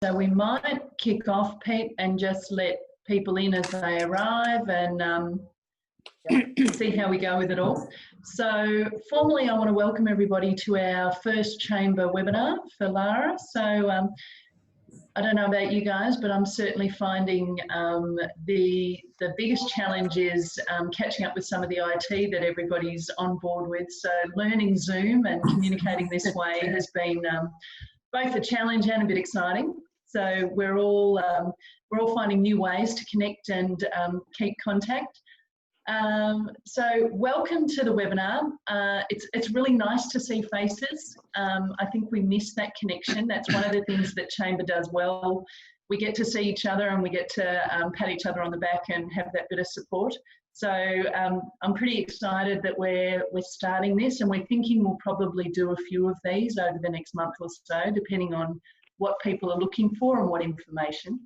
So we might kick off, Pete, and just let people in as they arrive and see how we go with it all. So formally, I want to welcome everybody to our first chamber webinar for Lara. So I don't know about you guys, but I'm certainly finding the biggest challenge is catching up with some of the IT that everybody's on board with. So learning Zoom and communicating this way has been both a challenge and a bit exciting. So we're all finding new ways to connect and keep contact. So welcome to the webinar. It's really nice to see faces. I think we miss that connection. That's one of the things that Chamber does well. We get to see each other and we get to pat each other on the back and have that bit of support. So I'm pretty excited that we're starting this, and we're thinking we'll probably do a few of these over the next month or so, depending on what people are looking for and what information.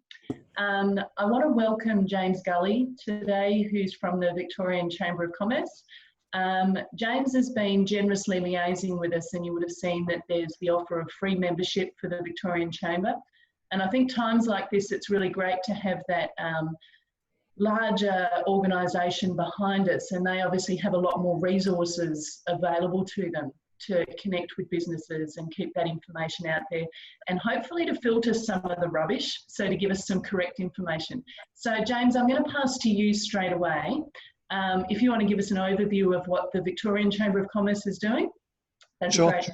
I want to welcome James Gulli today, who's from the Victorian Chamber of Commerce. James has been generously liaising with us, and you would have seen that there's the offer of free membership for the Victorian Chamber. And I think times like this, it's really great to have that larger organisation behind us, and they obviously have a lot more resources available to them to connect with businesses and keep that information out there, and hopefully to filter some of the rubbish, so to give us some correct information. So James, I'm going to pass to you straight away. If you want to give us an overview of what the Victorian Chamber of Commerce is doing, that'd be great.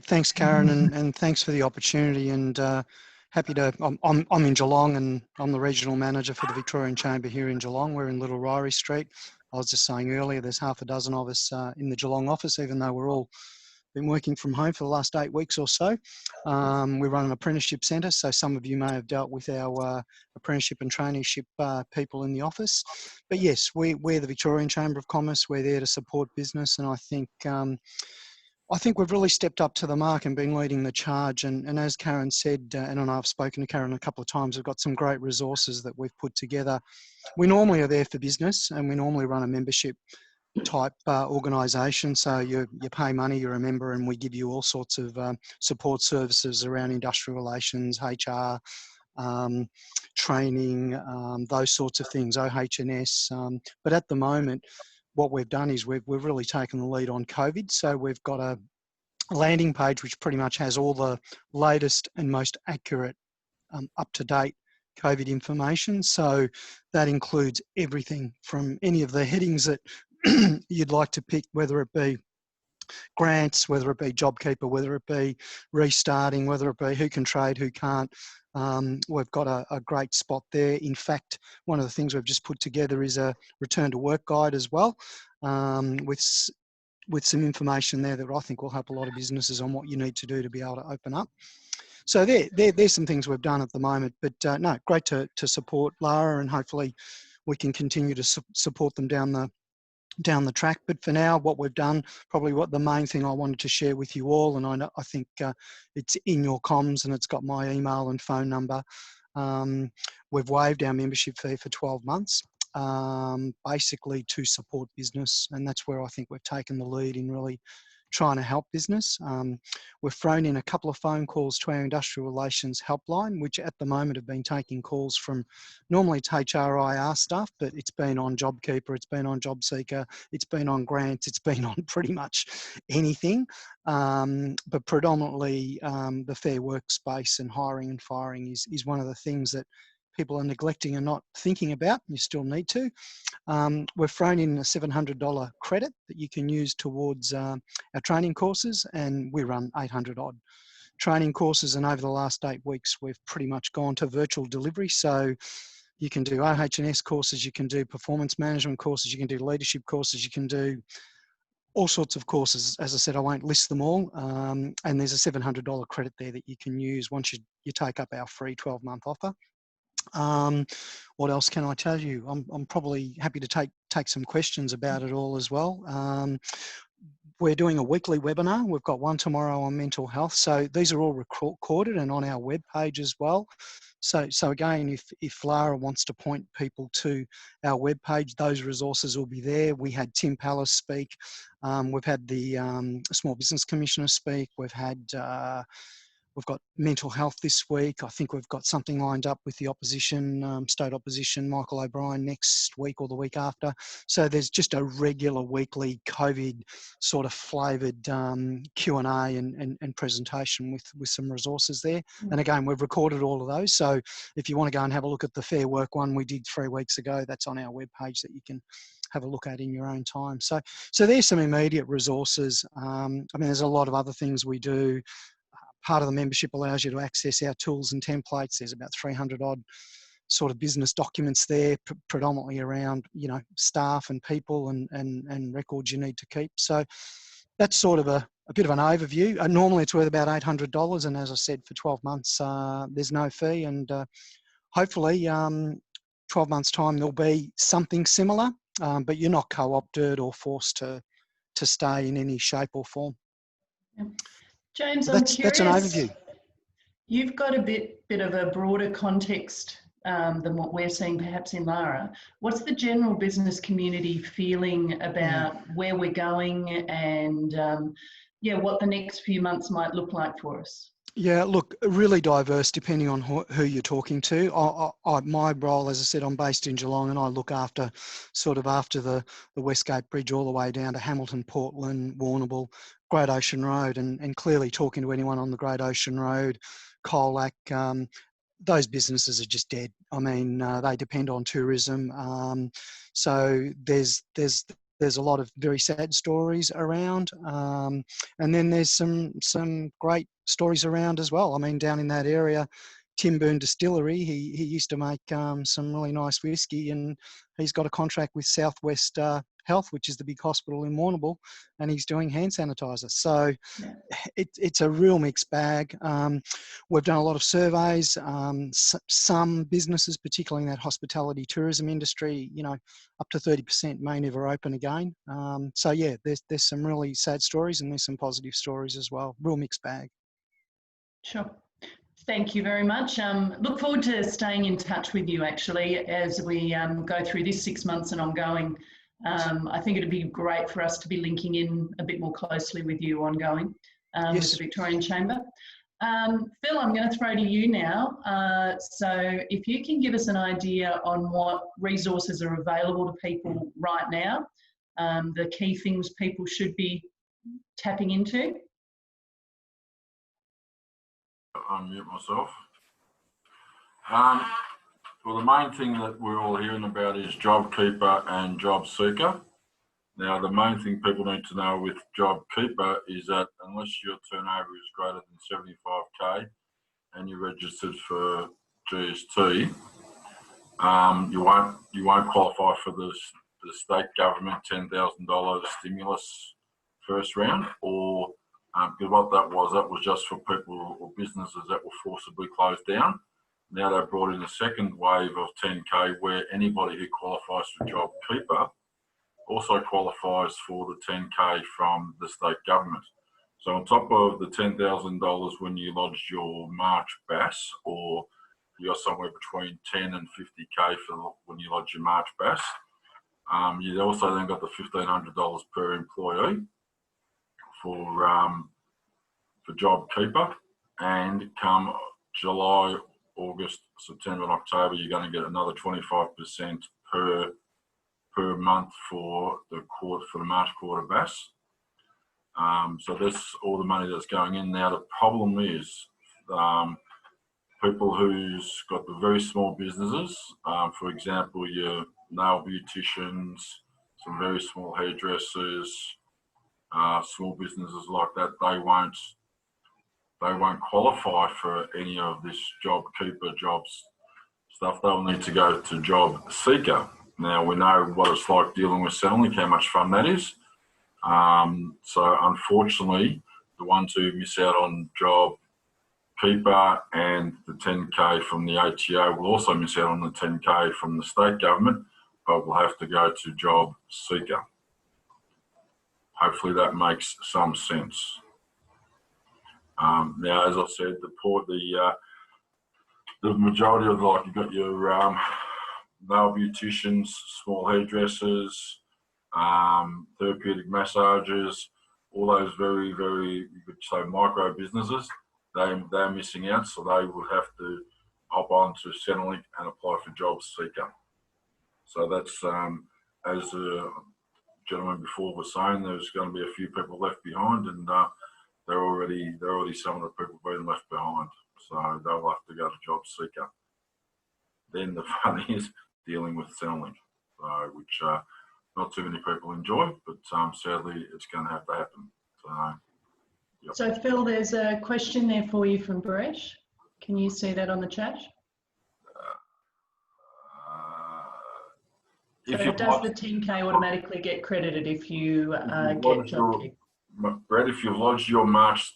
Thanks, Karen, and thanks for the opportunity. And happy to. I'm in Geelong, and I'm the regional manager for the Victorian Chamber here in Geelong. We're in Little Ryrie Street. I was just saying earlier, there's half a dozen of us in the Geelong office, even though we're all been working from home for the last 8 weeks or so. We run an apprenticeship centre, so some of you may have dealt with our apprenticeship and traineeship people in the office. But yes, we're the Victorian Chamber of Commerce. We're there to support business, and I think we've really stepped up to the mark and been leading the charge. And as Karen said, and I know I've spoken to Karen a couple of times, we've got some great resources that we've put together. We normally are there for business, and we normally run a membership type organisation. So you pay money, you're a member, and we give you all sorts of support services around industrial relations, HR, training, those sorts of things, OH&S. But at the moment, what we've done is we've really taken the lead on COVID. So we've got a landing page which pretty much has all the latest and most accurate, up-to-date COVID information. So that includes everything from any of the headings that you'd like to pick, whether it be grants, whether it be JobKeeper, whether it be restarting, whether it be who can trade, who can't. We've got a great spot there. In fact, one of the things we've just put together is a return to work guide as well, with some information there that I think will help a lot of businesses on what you need to do to be able to open up. So there's some things we've done at the moment, but no, great to support Lara, and hopefully we can continue to support them down the track. But for now, what we've done, probably what the main thing I wanted to share with you all, and I think it's in your comms and it's got my email and phone number. We've waived our membership fee for 12 months, basically to support business, and that's where I think we've taken the lead in really trying to help business. We've thrown in a couple of phone calls to our industrial relations helpline, which at the moment have been taking calls from, normally it's HRIR stuff, but it's been on JobKeeper, it's been on JobSeeker, it's been on grants, it's been on pretty much anything. But predominantly the fair work space and hiring and firing is one of the things that people are neglecting and not thinking about. You still need to. We've thrown in a $700 credit that you can use towards our training courses, and we run 800 odd training courses, and over the last 8 weeks we've pretty much gone to virtual delivery. So you can do OH&S courses, you can do performance management courses, you can do leadership courses, you can do all sorts of courses. As I said, I won't list them all, and there's a $700 credit there that you can use once you take up our free 12-month offer. What else can I tell you? I'm probably happy to take some questions about it all as well. We're doing a weekly webinar. We've got one tomorrow on mental health. So these are all recorded and on our webpage as well. So again, if Lara wants to point people to our webpage, those resources will be there. We had Tim Pallas speak. We've had the Small Business Commissioner speak. We've had we've got mental health this week. I think we've got something lined up with the opposition, state opposition, Michael O'Brien, next week or the week after. So there's just a regular weekly COVID sort of flavoured Q&A and presentation with some resources there. And again, we've recorded all of those. So if you want to go and have a look at the Fair Work one we did 3 weeks ago, that's on our webpage that you can have a look at in your own time. So there's some immediate resources. I mean, there's a lot of other things we do. Part of the membership allows you to access our tools and templates. There's about 300 odd sort of business documents there, predominantly around, staff and people and records you need to keep. So that's sort of a bit of an overview. Normally it's worth about $800. And as I said, for 12 months, there's no fee. And hopefully 12 months time, there'll be something similar, but you're not co-opted or forced to stay in any shape or form. James, So I'm that's an curious. overview. You've got a bit of a broader context than what we're seeing perhaps in Lara. What's the general business community feeling about where we're going and what the next few months might look like for us? Yeah, look, really diverse depending on who you're talking to. My role, as I said, I'm based in Geelong and I look after the Westgate Bridge all the way down to Hamilton, Portland, Warrnambool, Great Ocean Road, and clearly talking to anyone on the Great Ocean Road, Colac, those businesses are just dead. I mean, they depend on tourism. So there's a lot of very sad stories around. And then there's some great stories around as well. I mean, down in that area, Tim Boone Distillery, he used to make some really nice whiskey, and he's got a contract with Southwest Health, which is the big hospital in Warrnambool, and he's doing hand sanitizer. So it's a real mixed bag. We've done a lot of surveys. Some businesses, particularly in that hospitality tourism industry, up to 30% may never open again. So yeah, there's some really sad stories and there's some positive stories as well. Real mixed bag. Sure. Thank you very much. Look forward to staying in touch with you actually as we go through this 6 months and ongoing. I think it'd be great for us to be linking in a bit more closely with you ongoing with the Victorian Chamber. Phil, I'm going to throw to you now. So if you can give us an idea on what resources are available to people right now, the key things people should be tapping into. Unmute myself. Well, the main thing that we're all hearing about is JobKeeper and JobSeeker. Now, the main thing people need to know with JobKeeper is that unless your turnover is greater than 75k and you're registered for GST, you won't qualify for the state government $10,000 stimulus first round, or because what that was just for people or businesses that were forcibly closed down. Now they've brought in a second wave of 10k where anybody who qualifies for JobKeeper also qualifies for the 10k from the state government. So on top of the $10,000 when you lodge your March BAS, or you're somewhere between 10 and 50k for when you lodge your March BAS, you also then got the $1,500 per employee for JobKeeper, and come July, August, September and October, you're going to get another 25% per month for the March quarter BAS. So that's all the money that's going in. Now the problem is people who's got the very small businesses, for example, your nail beauticians, some very small hairdressers, small businesses like that, they won't qualify for any of this JobKeeper jobs stuff. They'll need to go to JobSeeker. Now we know what it's like dealing with Centrelink, how much fun that is. So unfortunately, the ones who miss out on JobKeeper and the 10k from the ATO will also miss out on the 10k from the state government, but will have to go to JobSeeker. Hopefully that makes some sense. Now, as I said, the majority of, like, you've got your nail beauticians, small hairdressers, therapeutic massages, all those very, very, you could say, micro businesses, they're missing out, so they would have to hop on to Centrelink and apply for Job Seeker. So that's, as the gentleman before was saying, there's going to be a few people left behind, and they're already some of the people being left behind. So they'll have to go to Job Seeker. Then the fun is dealing with Centrelink, which not too many people enjoy, but sadly it's going to have to happen. So, yep. So Phil, there's a question there for you from Bresh. Can you see that on the chat? So does the 10K automatically get credited if you get JobKeeper? Brett, if you've lodged your March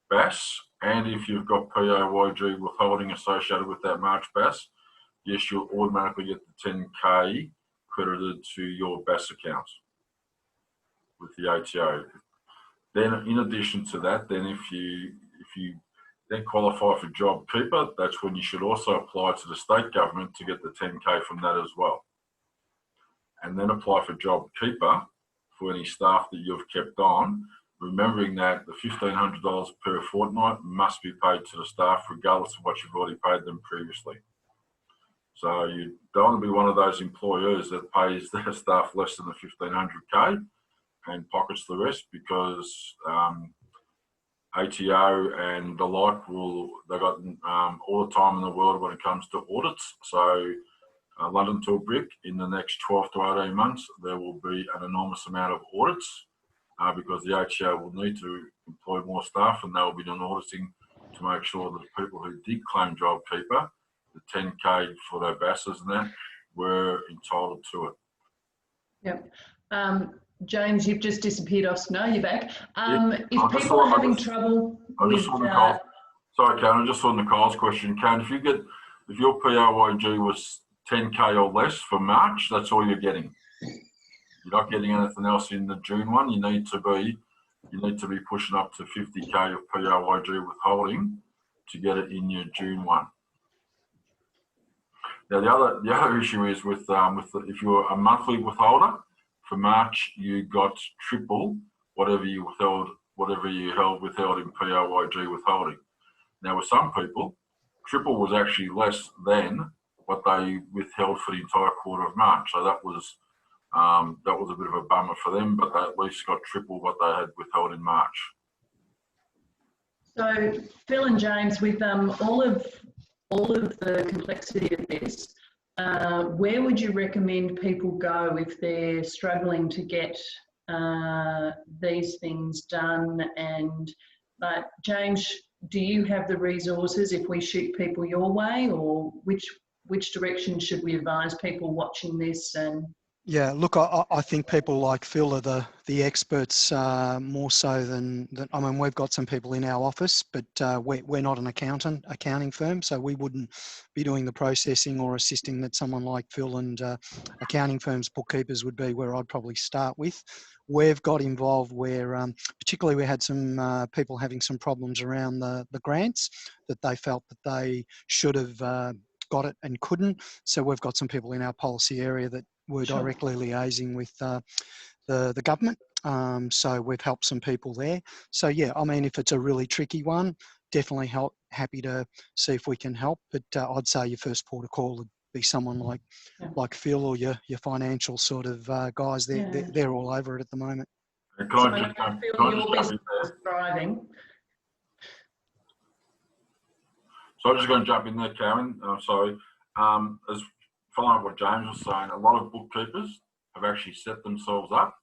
BAS, and if you've got PAYG withholding associated with that March BAS, yes, you'll automatically get the 10K credited to your BAS account with the ATO. Then, in addition to that, then if you then qualify for JobKeeper, that's when you should also apply to the state government to get the 10K from that as well. And then apply for JobKeeper for any staff that you've kept on, remembering that the $1,500 per fortnight must be paid to the staff regardless of what you've already paid them previously. So you don't want to be one of those employers that pays their staff less than the $1,500K and pockets the rest, because ATO and the like they've got all the time in the world when it comes to audits. So London to a brick, in the next 12 to 18 months, there will be an enormous amount of audits because the ATO will need to employ more staff, and they will be doing auditing to make sure that the people who did claim JobKeeper, the 10K for their BASs and that, were entitled to it. Yep. James, you've just disappeared off. No, you're back. If people are having trouble with... Sorry, Karen, I just saw Nicole's question. Karen, if your PAYG was 10K or less for March, that's all you're getting. You're not getting anything else in the June one. You need to be pushing up to 50K of PAYG withholding to get it in your June one. Now the other issue is with if you're a monthly withholder, for March you got triple whatever you held withheld in PAYG withholding. Now with some people, triple was actually less than what they withheld for the entire quarter of March. So that was a bit of a bummer for them, but they at least got triple what they had withheld in March. So Phil and James, with all of the complexity of this, where would you recommend people go if they're struggling to get these things done? And James, do you have the resources if we shoot people your way, or which direction should we advise people watching this? And yeah, look, I think people like Phil are the experts more so than I mean, we've got some people in our office, but we're not an accounting firm, so we wouldn't be doing the processing or assisting that someone like Phil and accounting firms, bookkeepers would be where I'd probably start with. We've got involved where, particularly we had some people having some problems around the grants that they felt that they should have got it and couldn't. So we've got some people in our policy area that we're directly liaising with the government. So we've helped some people there. So yeah, I mean, if it's a really tricky one, definitely happy to see if we can help. But I'd say your first port of call would be someone like Phil or your financial sort of guys. They're all over it at the moment. So your business is thriving. So I'm just going to jump in there, Karen. Sorry. As following up what James was saying, a lot of bookkeepers have actually set themselves up,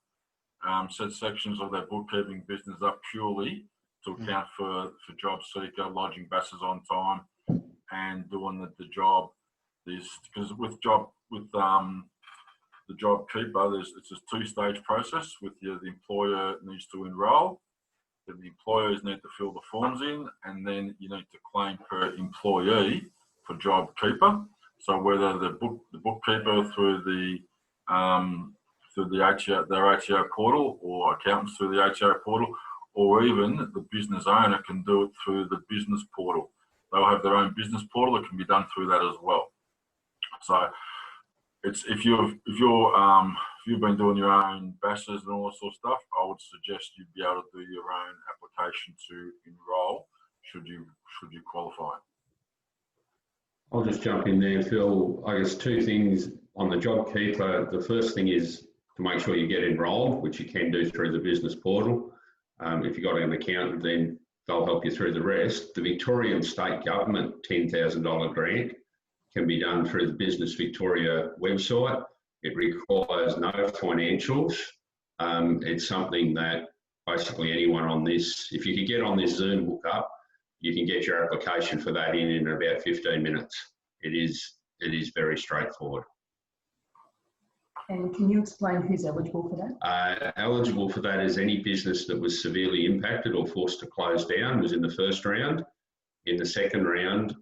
set sections of their bookkeeping business up purely to account for job seeker, lodging BASs on time, and doing the job. Because with the job keeper, it's a two-stage process. With the employer needs to enrol, then the employers need to fill the forms in, and then you need to claim per employee for job keeper. So whether the bookkeeper through the ATO, their ATO portal, or accountants through the ATO portal, or even the business owner can do it through the business portal. They'll have their own business portal. It can be done through that as well. So it's if you're you've been doing your own basses and all that sort of stuff, I would suggest you'd be able to do your own application to enrol should you qualify. I'll just jump in there, Phil. I guess two things on the JobKeeper. The first thing is to make sure you get enrolled, which you can do through the business portal. If you've got an accountant, then they'll help you through the rest. The Victorian state government $10,000 grant can be done through the Business Victoria website. It requires no financials. It's something that basically anyone on this, if you could get on this Zoom hookup, you can get your application for that in about 15 minutes. It is very straightforward. And can you explain who's eligible for that? Eligible for that is any business that was severely impacted or forced to close down was in the first round. In the second round,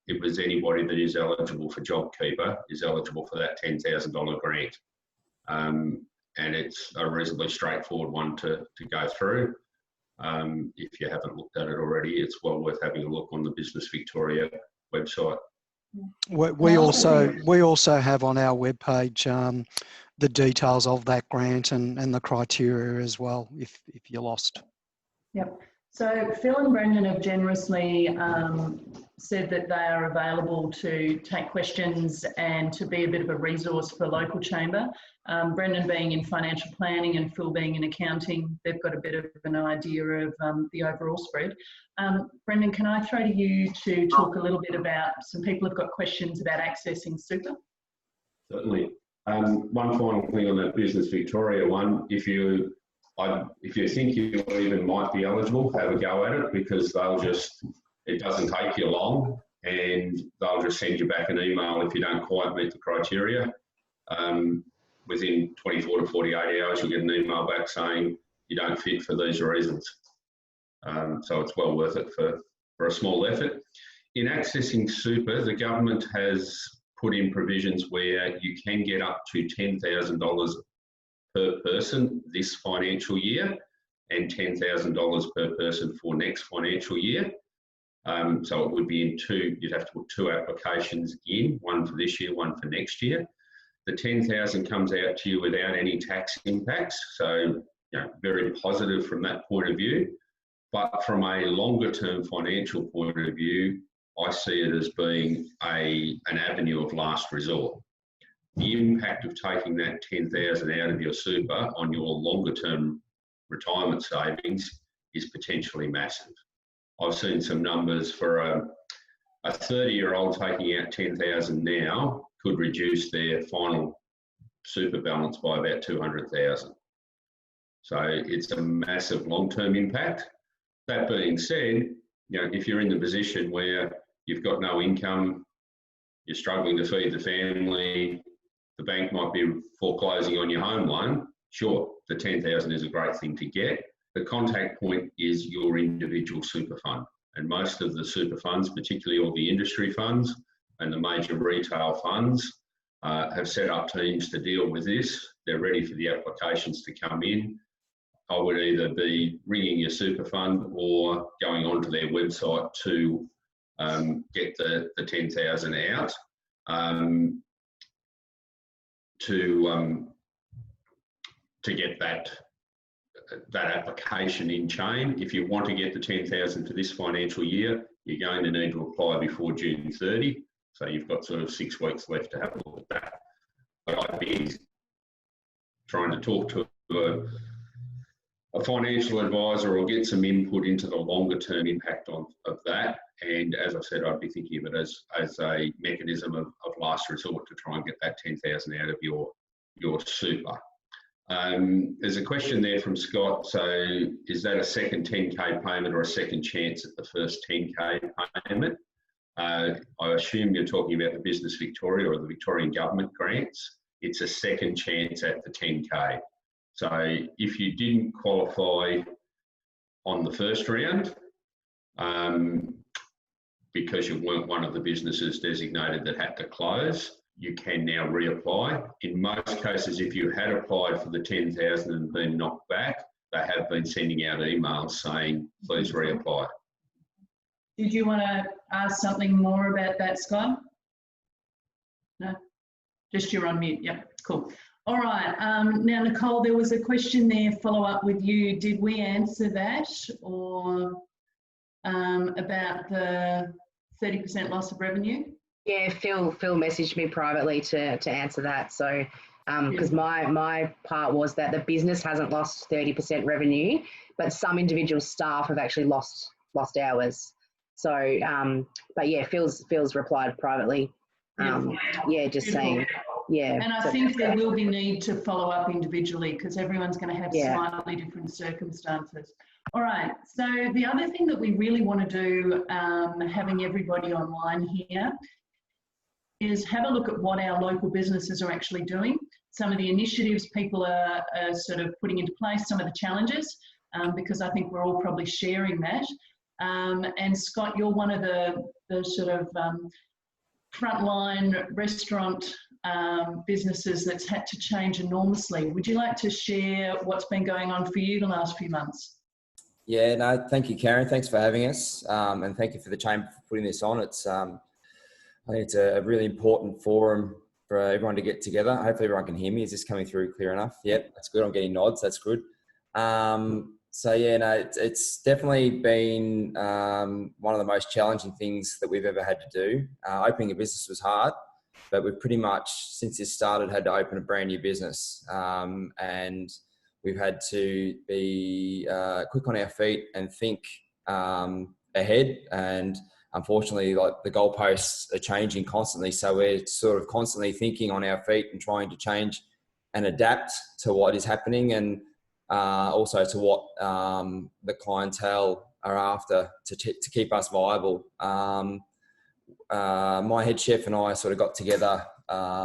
it was anybody that is eligible for JobKeeper is eligible for that $10,000 grant. And it's a reasonably straightforward one to go through. If you haven't looked at it already, it's well worth having a look on the Business Victoria website. We also have on our webpage the details of that grant and the criteria as well, if you're lost. Yep. So Phil and Brendan have generously said that they are available to take questions and to be a bit of a resource for local chamber. Brendan being in financial planning and Phil being in accounting, they've got a bit of an idea of the overall spread. Brendan, can I throw to you to talk a little bit about, some people have got questions about accessing super? Certainly. One final thing on that Business Victoria one, if you think you even might be eligible, have a go at it, because it doesn't take you long and they'll just send you back an email if you don't quite meet the criteria. Within 24 to 48 hours, you'll get an email back saying you don't fit for these reasons. So it's well worth it for a small effort. In accessing super, the government has put in provisions where you can get up to $10,000 per person this financial year and $10,000 per person for next financial year. So it would be you'd have to put two applications in, one for this year, one for next year. The $10,000 comes out to you without any tax impacts, so very positive from that point of view. But from a longer term financial point of view, I see it as being an avenue of last resort. The impact of taking that $10,000 out of your super on your longer term retirement savings is potentially massive. I've seen some numbers for a 30-year-old taking out $10,000 now could reduce their final super balance by about $200,000. So it's a massive long-term impact. That being said, if you're in the position where you've got no income, you're struggling to feed the family, the bank might be foreclosing on your home loan, sure, the $10,000 is a great thing to get. The contact point is your individual super fund. And most of the super funds, particularly all the industry funds and the major retail funds, have set up teams to deal with this. They're ready for the applications to come in. I would either be ringing your super fund or going onto their website to get the $10,000 out. To get that application in chain. If you want to get the $10,000 for this financial year, you're going to need to apply before June 30. So you've got sort of 6 weeks left to have a look at that. But I'd be trying to talk to a financial advisor or get some input into the longer term impact of that. And as I said, I'd be thinking of it as a mechanism of last resort to try and get that $10,000 out of your super. There's a question there from Scott. So is that a second 10K payment or a second chance at the first 10K payment? I assume you're talking about the Business Victoria or the Victorian government grants. It's a second chance at the 10K. So if you didn't qualify on the first round, because you weren't one of the businesses designated that had to close, you can now reapply. In most cases, if you had applied for the $10,000 and been knocked back, they have been sending out emails saying, please reapply. Did you want to ask something more about that, Scott? No? Just you're on mute. Yep, cool. All right. Now, Nicole, there was a question there, follow up with you. Did we answer that, or about the 30% loss of revenue? Yeah, Phil messaged me privately to answer that. So, because my part was that the business hasn't lost 30% revenue, but some individual staff have actually lost hours. So, but yeah, Phil's replied privately. Yeah, just saying, yeah. And I think there will be need to follow up individually because everyone's going to have slightly different circumstances. All right. So the other thing that we really want to do, having everybody online here, is have a look at what our local businesses are actually doing. Some of the initiatives people are sort of putting into place, some of the challenges, because I think we're all probably sharing that. And Scott, you're one of the sort of frontline restaurant businesses that's had to change enormously. Would you like to share what's been going on for you the last few months? Yeah, no, thank you, Karen. Thanks for having us. And thank you for the chamber for putting this on. It's, I think it's a really important forum for everyone to get together. Hopefully everyone can hear me. Is this coming through clear enough? Yep, that's good. I'm getting nods. That's good. So yeah, no, it's definitely been one of the most challenging things that we've ever had to do. Opening a business was hard, but we've pretty much, since this started, had to open a brand new business. And we've had to be quick on our feet and think ahead. And unfortunately, like, the goalposts are changing constantly. So we're sort of constantly thinking on our feet and trying to change and adapt to what is happening, and also to what the clientele are after to keep us viable. My head chef and I sort of got together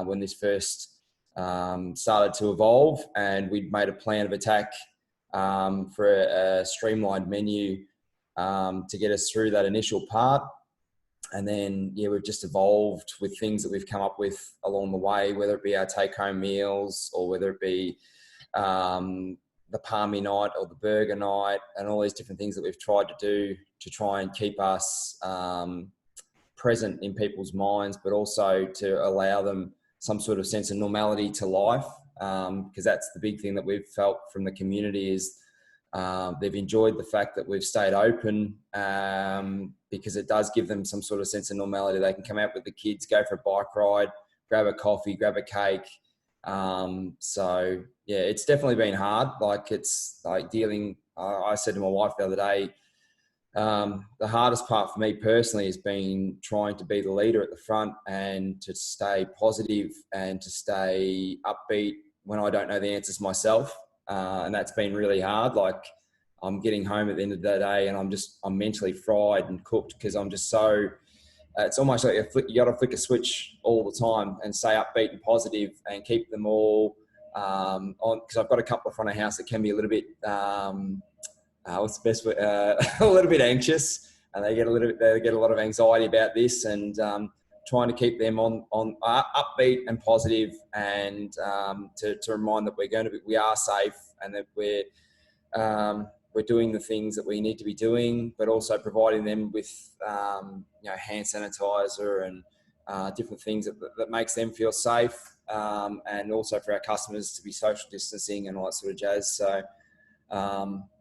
when this first started to evolve, and we'd made a plan of attack for a streamlined menu to get us through that initial part. And then, yeah, we've just evolved with things that we've come up with along the way, whether it be our take-home meals or whether it be the palmy night or the burger night, and all these different things that we've tried to do to try and keep us present in people's minds, but also to allow them some sort of sense of normality to life. Because that's the big thing that we've felt from the community is they've enjoyed the fact that we've stayed open, because it does give them some sort of sense of normality. They can come out with the kids, go for a bike ride, grab a coffee, grab a cake. So yeah, it's definitely been hard. Like, it's like dealing, I said to my wife the other day, the hardest part for me personally has been trying to be the leader at the front and to stay positive and to stay upbeat when I don't know the answers myself. And that's been really hard. Like, I'm getting home at the end of the day and I'm mentally fried and cooked because I'm just so, it's almost like you got to flick a switch all the time and stay upbeat and positive and keep them all on. Because I've got a couple of front of house that can be a little bit, what's the best way? A little bit anxious, and they get a lot of anxiety about this, and trying to keep them on upbeat and positive, and to remind that we are safe and that we're doing the things that we need to be doing, but also providing them with hand sanitizer and different things that makes them feel safe, and also for our customers to be social distancing and all that sort of jazz. So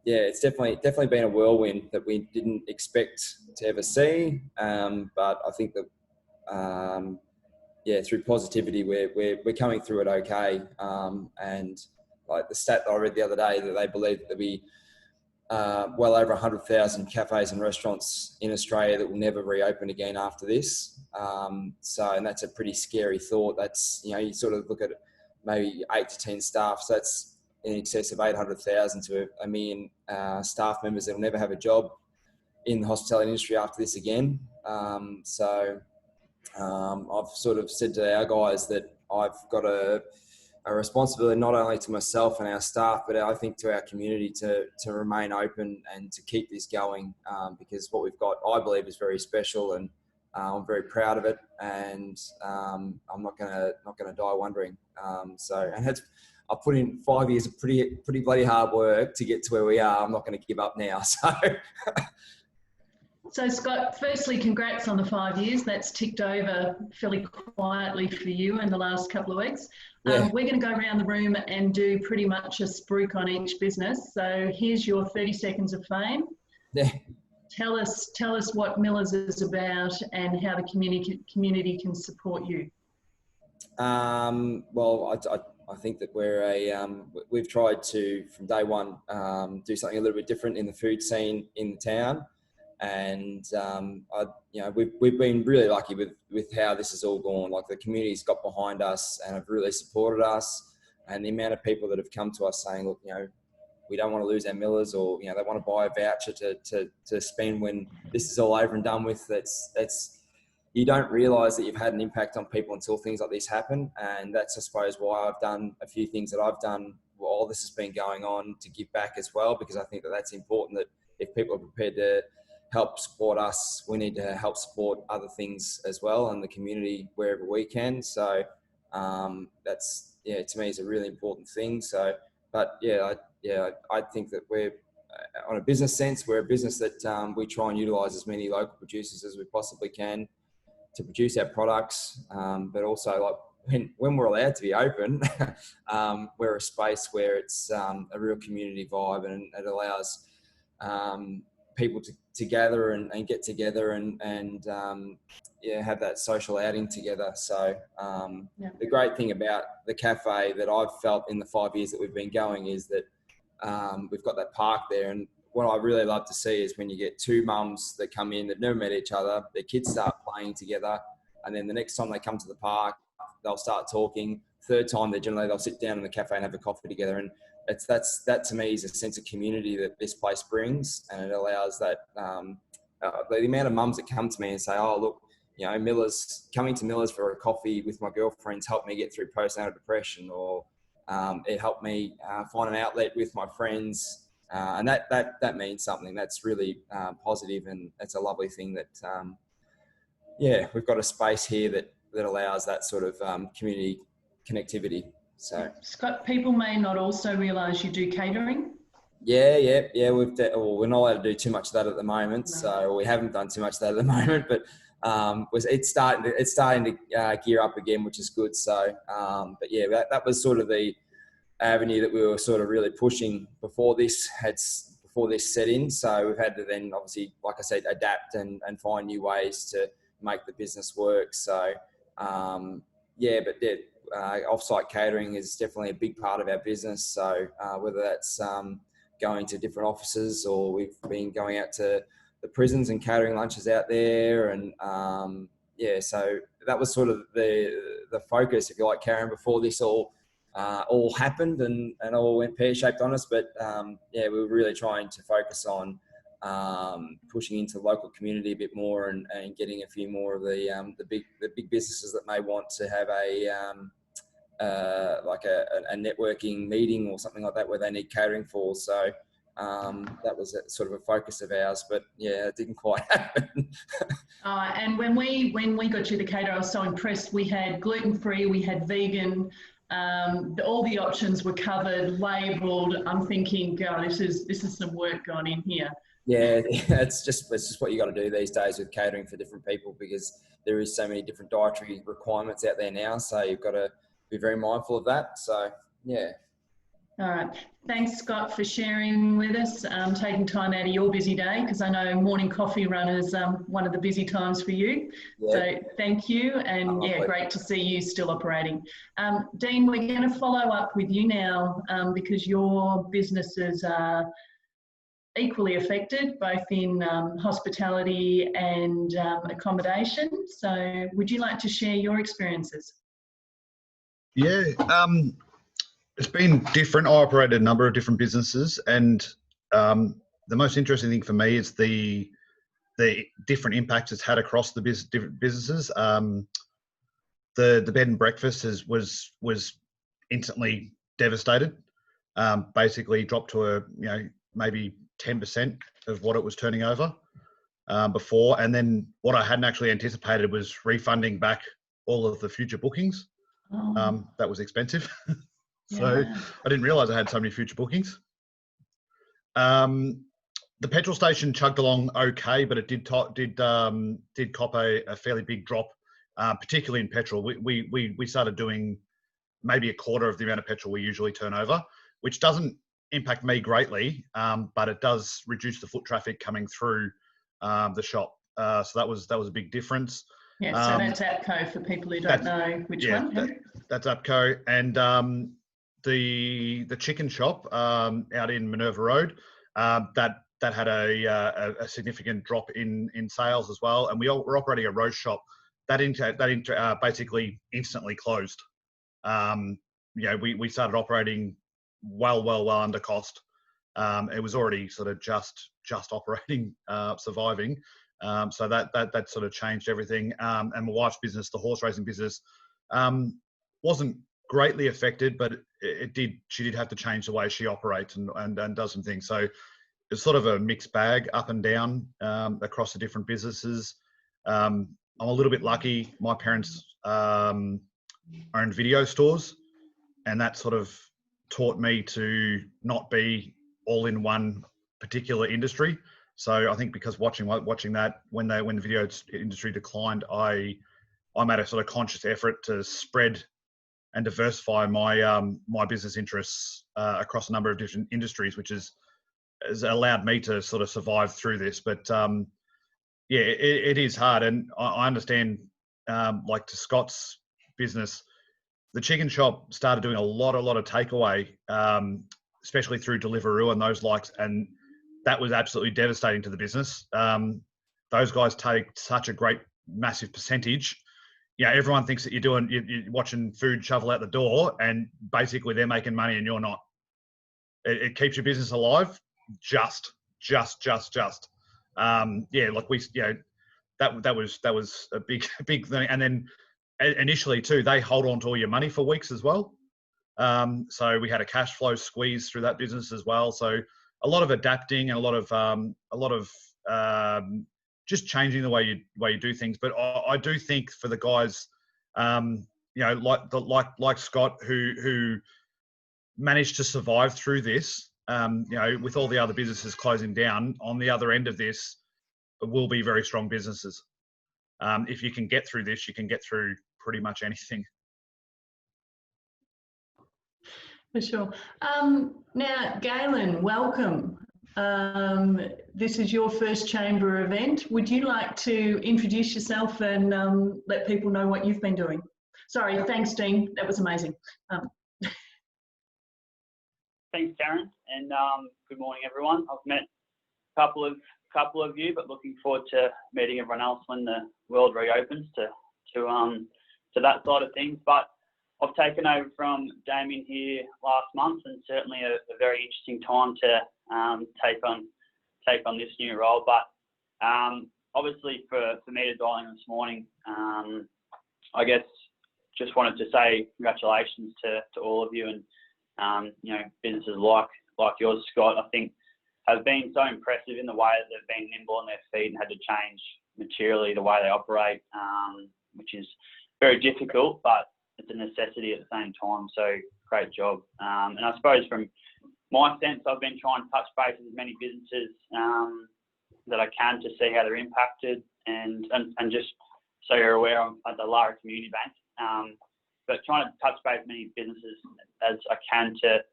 yeah, it's definitely been a whirlwind that we didn't expect to ever see, but I think that yeah, through positivity we're coming through it okay. And like the stat that I read the other day, that they believe that there'll be well over 100,000 cafes and restaurants in Australia that will never reopen again after this. So, and that's a pretty scary thought. That's, you sort of look at maybe 8 to 10 staff. So that's in excess of 800,000 to 1 million staff members that will never have a job in the hospitality industry after this again. So I've sort of said to our guys that I've got a responsibility not only to myself and our staff, but I think to our community to remain open and to keep this going, because what we've got, I believe, is very special, and I'm very proud of it, and I'm not gonna die wondering. So, and I put in 5 years of pretty bloody hard work to get to where we are. I'm not going to give up now. So So Scott, firstly, congrats on the 5 years. That's ticked over fairly quietly for you in the last couple of weeks. Yeah. We're going to go around the room and do pretty much a spruik on each business. So here's your 30 seconds of fame. Yeah. Tell us what Millars is about and how the community can support you. Well, I think that we've tried to, from day one, do something a little bit different in the food scene in the town. And we've been really lucky with how this has all gone. Like, the community's got behind us and have really supported us, and the amount of people that have come to us saying, look, we don't want to lose our Millars, or they want to buy a voucher to spend when this is all over and done with. That's you don't realise that you've had an impact on people until things like this happen, and that's, I suppose, why I've done a few things that I've done while this has been going on, to give back as well, because I think that that's important. That if people are prepared to help support us, we need to help support other things as well, and the community wherever we can. So that's, to me, is a really important thing. So, but I think that we're, on a business sense, we're a business that we try and utilise as many local producers as we possibly can to produce our products, but also, like, when we're allowed to be open, we're a space where it's a real community vibe, and it allows people to gather and get together and have that social outing together. So the great thing about the cafe that I've felt in the 5 years that we've been going is that we've got that park there, and what I really love to see is when you get two mums that come in that never met each other, their kids start playing together, and then the next time they come to the park, they'll start talking. Third time, they'll sit down in the cafe and have a coffee together, and that to me is a sense of community that this place brings, and it allows that the amount of mums that come to me and say, oh, look, Millars, coming to Millars for a coffee with my girlfriends helped me get through postnatal depression, or it helped me find an outlet with my friends. And that means something. That's really positive, and it's a lovely thing that, we've got a space here that allows that sort of community connectivity. So, Scott, people may not also realise you do catering. Yeah. We're not allowed to do too much of that at the moment, so we haven't done too much of that at the moment. But it's starting to gear up again, which is good. So, that was sort of the avenue that we were sort of really pushing before this set in. So we've had to then, obviously, like I said, adapt and find new ways to make the business work. So off-site catering is definitely a big part of our business. So whether that's going to different offices, or we've been going out to the prisons and catering lunches out there, and so that was sort of the focus, if you like, Karen, before this all happened and all went pear-shaped on us. But we were really trying to focus on pushing into the local community a bit more, and getting a few more of the big businesses that may want to have a networking meeting or something like that where they need catering for. So that was sort of a focus of ours, but it didn't quite happen. And when we got you the caterer, I was so impressed. We had gluten-free, we had vegan. All the options were covered, labelled. I'm thinking, God, this is some work gone in here. Yeah, it's just what you got to do these days with catering for different people, because there is so many different dietary requirements out there now. So you've got to be very mindful of that. So yeah. All right. Thanks, Scott, for sharing with us, taking time out of your busy day, because I know morning coffee run is one of the busy times for you. Yeah. So thank you, and great to see you still operating. Dean, we're going to follow up with you now, because your businesses are equally affected, both in hospitality and accommodation. So would you like to share your experiences? Yeah. It's been different. I operated a number of different businesses, and the most interesting thing for me is the different impacts it's had across the different businesses. The bed and breakfast was instantly devastated. Basically dropped to maybe 10% of what it was turning over before, and then what I hadn't actually anticipated was refunding back all of the future bookings. That was expensive. So I didn't realise I had so many future bookings. the petrol station chugged along okay, but it did cop a fairly big drop, particularly in petrol. We started doing maybe a quarter of the amount of petrol we usually turn over, which doesn't impact me greatly, but it does reduce the foot traffic coming through the shop. So that was a big difference. Yeah, so that's APCO for people who don't know which one. That's APCO, and the chicken shop out in Minerva Road, that had a significant drop in sales as well. And we're operating a roast shop that basically instantly closed. We started operating well under cost. It was already sort of just operating, surviving. So that sort of changed everything. And my wife's business, the horse racing business, wasn't greatly affected, but she did have to change the way she operates and does some things. So it's sort of a mixed bag, up and down, across the different businesses. I'm a little bit lucky. My parents owned video stores, and that sort of taught me to not be all in one particular industry. So I think because watching that when the video industry declined, I made a sort of conscious effort to spread and diversify my business interests across a number of different industries, which has allowed me to sort of survive through this. But it is hard, and I understand. Like to Scott's business, the chicken shop started doing a lot of takeaway, especially through Deliveroo and those likes, and that was absolutely devastating to the business. Those guys take such a great, massive percentage. Everyone thinks that you're watching food shovel out the door, and basically they're making money and you're not. It keeps your business alive, just. That was a big thing. And then initially too, they hold on to all your money for weeks as well. So we had a cash flow squeeze through that business as well. So a lot of adapting and a lot of just changing the way you do things. But I do think for the guys, like Scott, who managed to survive through this, with all the other businesses closing down, on the other end of this will be very strong businesses. If you can get through this, you can get through pretty much anything. For sure. Now, Galen, welcome. This is your first chamber event. Would you like to introduce yourself and let people know what you've been doing? Sorry, thanks, Dean. That was amazing. Thanks, Karen, and good morning, everyone. I've met a couple of you, but looking forward to meeting everyone else when the world reopens to that side of things. But I've taken over from Damien here last month, and certainly a very interesting time to take on this new role. But obviously for me to dial in this morning, I guess just wanted to say congratulations to all of you, and businesses like yours, Scott, I think have been so impressive in the way that they've been nimble on their feet and had to change materially the way they operate, which is very difficult, but it's a necessity at the same time. So great job. And I suppose from my sense, I've been trying to touch base with as many businesses that I can to see how they're impacted, and just so you're aware, I'm at the Lara Community Bank, but trying to touch base with many businesses as I can to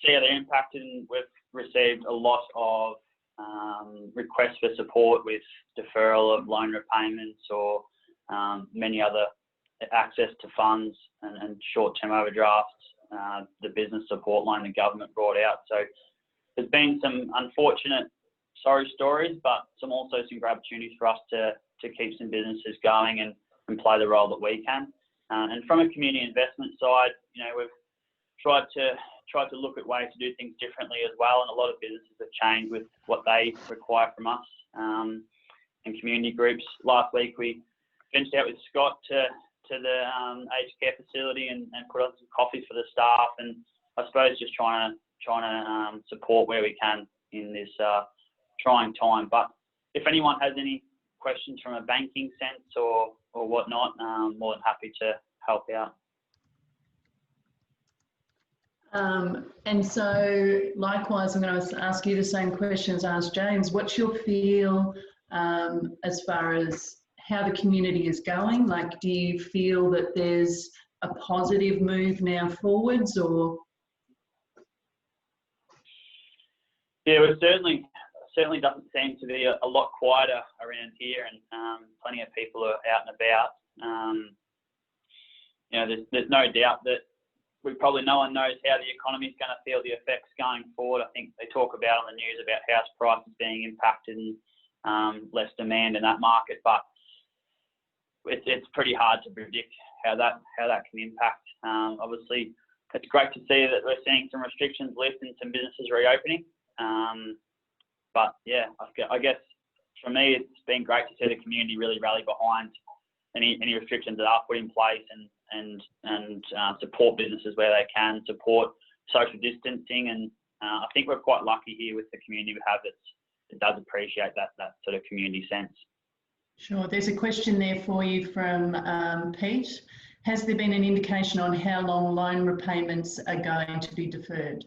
see how they're impacted. And we've received a lot of requests for support with deferral of loan repayments or many other access to funds and short-term overdrafts, the business support loan the government brought out. So there's been some unfortunate sorry stories, but also some great opportunities for us to keep some businesses going and play the role that we can. And from a community investment side, we've tried to look at ways to do things differently as well, and a lot of businesses have changed with what they require from us and community groups. Last week we ventured out with Scott to the aged care facility and put on some coffees for the staff, and I suppose just trying to support where we can in this trying time. But if anyone has any questions from a banking sense or whatnot, more than happy to help out. And so likewise, I'm going to ask you the same questions I asked James. What's your feel as far as how the community is going? Like, do you feel that there's a positive move now forwards, or? Yeah, well, certainly doesn't seem to be a lot quieter around here, and plenty of people are out and about. You know, there's no doubt that no one knows how the economy is going to feel the effects going forward. I think they talk about on the news about house prices being impacted and less demand in that market, but it's pretty hard to predict how that can impact. Obviously, it's great to see that we're seeing some restrictions lift and some businesses reopening. But yeah, I guess for me, it's been great to see the community really rally behind any restrictions that are put in place and support businesses where they can, support social distancing, and I think we're quite lucky here with the community we have that does appreciate that sort of community sense. Sure. There's a question there for you from Pete. Has there been an indication on how long loan repayments are going to be deferred?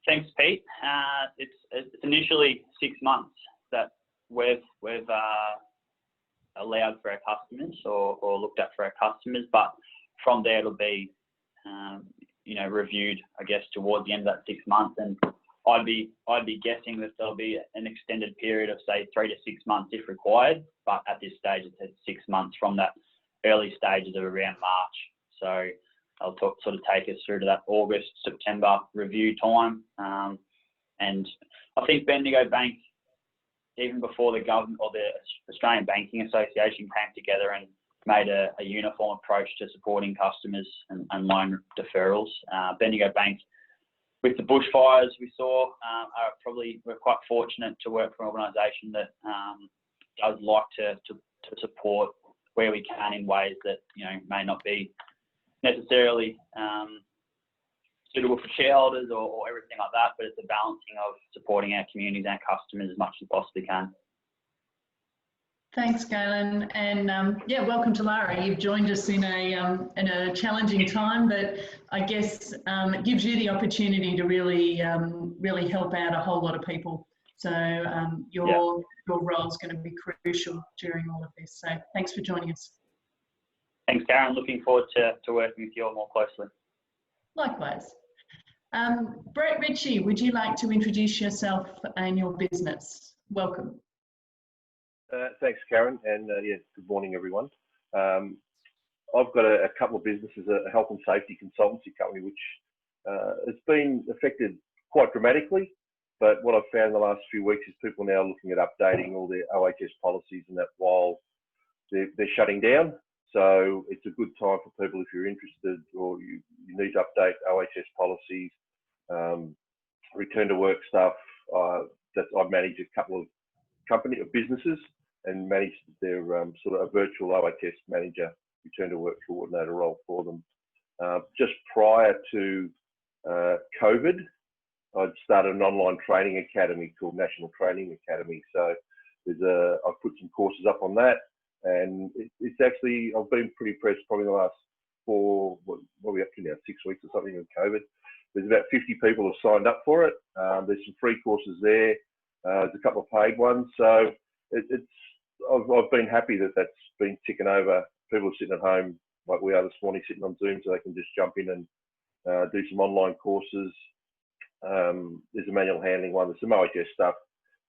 Thanks, Pete. It's initially 6 months that we've allowed for our customers or looked at for our customers, but from there it'll be reviewed, I guess, towards the end of that 6 months, and I'd be guessing that there'll be an extended period of say 3 to 6 months if required, but at this stage it's at 6 months from that early stages of around March. So I'll sort of take us through to that August, September review time. And I think Bendigo Bank, even before the government or the Australian Banking Association came together and made a uniform approach to supporting customers and loan deferrals, Bendigo Bank, with the bushfires we saw, we're quite fortunate to work for an organisation that does like to support where we can in ways that may not be necessarily suitable for shareholders or everything like that, but it's a balancing of supporting our communities and customers as much as possibly can. Thanks, Galen, and welcome to Lara. You've joined us in a challenging time, but I guess it gives you the opportunity to really help out a whole lot of people. So your role is going to be crucial during all of this. So thanks for joining us. Thanks, Karen. Looking forward to working with you all more closely. Likewise. Brett Ritchie, would you like to introduce yourself and your business? Welcome. Thanks, Karen, and good morning, everyone. I've got a couple of businesses, a health and safety consultancy company, which has been affected quite dramatically. But what I've found in the last few weeks is people now looking at updating all their OHS policies and that while they're shutting down. So it's a good time for people if you're interested or you need to update OHS policies, return to work stuff. That I manage a couple of businesses and manage their sort of a virtual OHS manager, return to work coordinator role for them. Just prior to COVID, I'd started an online training academy called National Training Academy. So I've put some courses up on that, and it's actually, I've been pretty impressed probably the last what are we up to now, 6 weeks or something of COVID. There's about 50 people have signed up for it. There's some free courses there. There's a couple of paid ones. So I've been happy that that's been ticking over. People are sitting at home like we are this morning, sitting on Zoom, so they can just jump in and do some online courses. There's a manual handling one. There's some OHS stuff.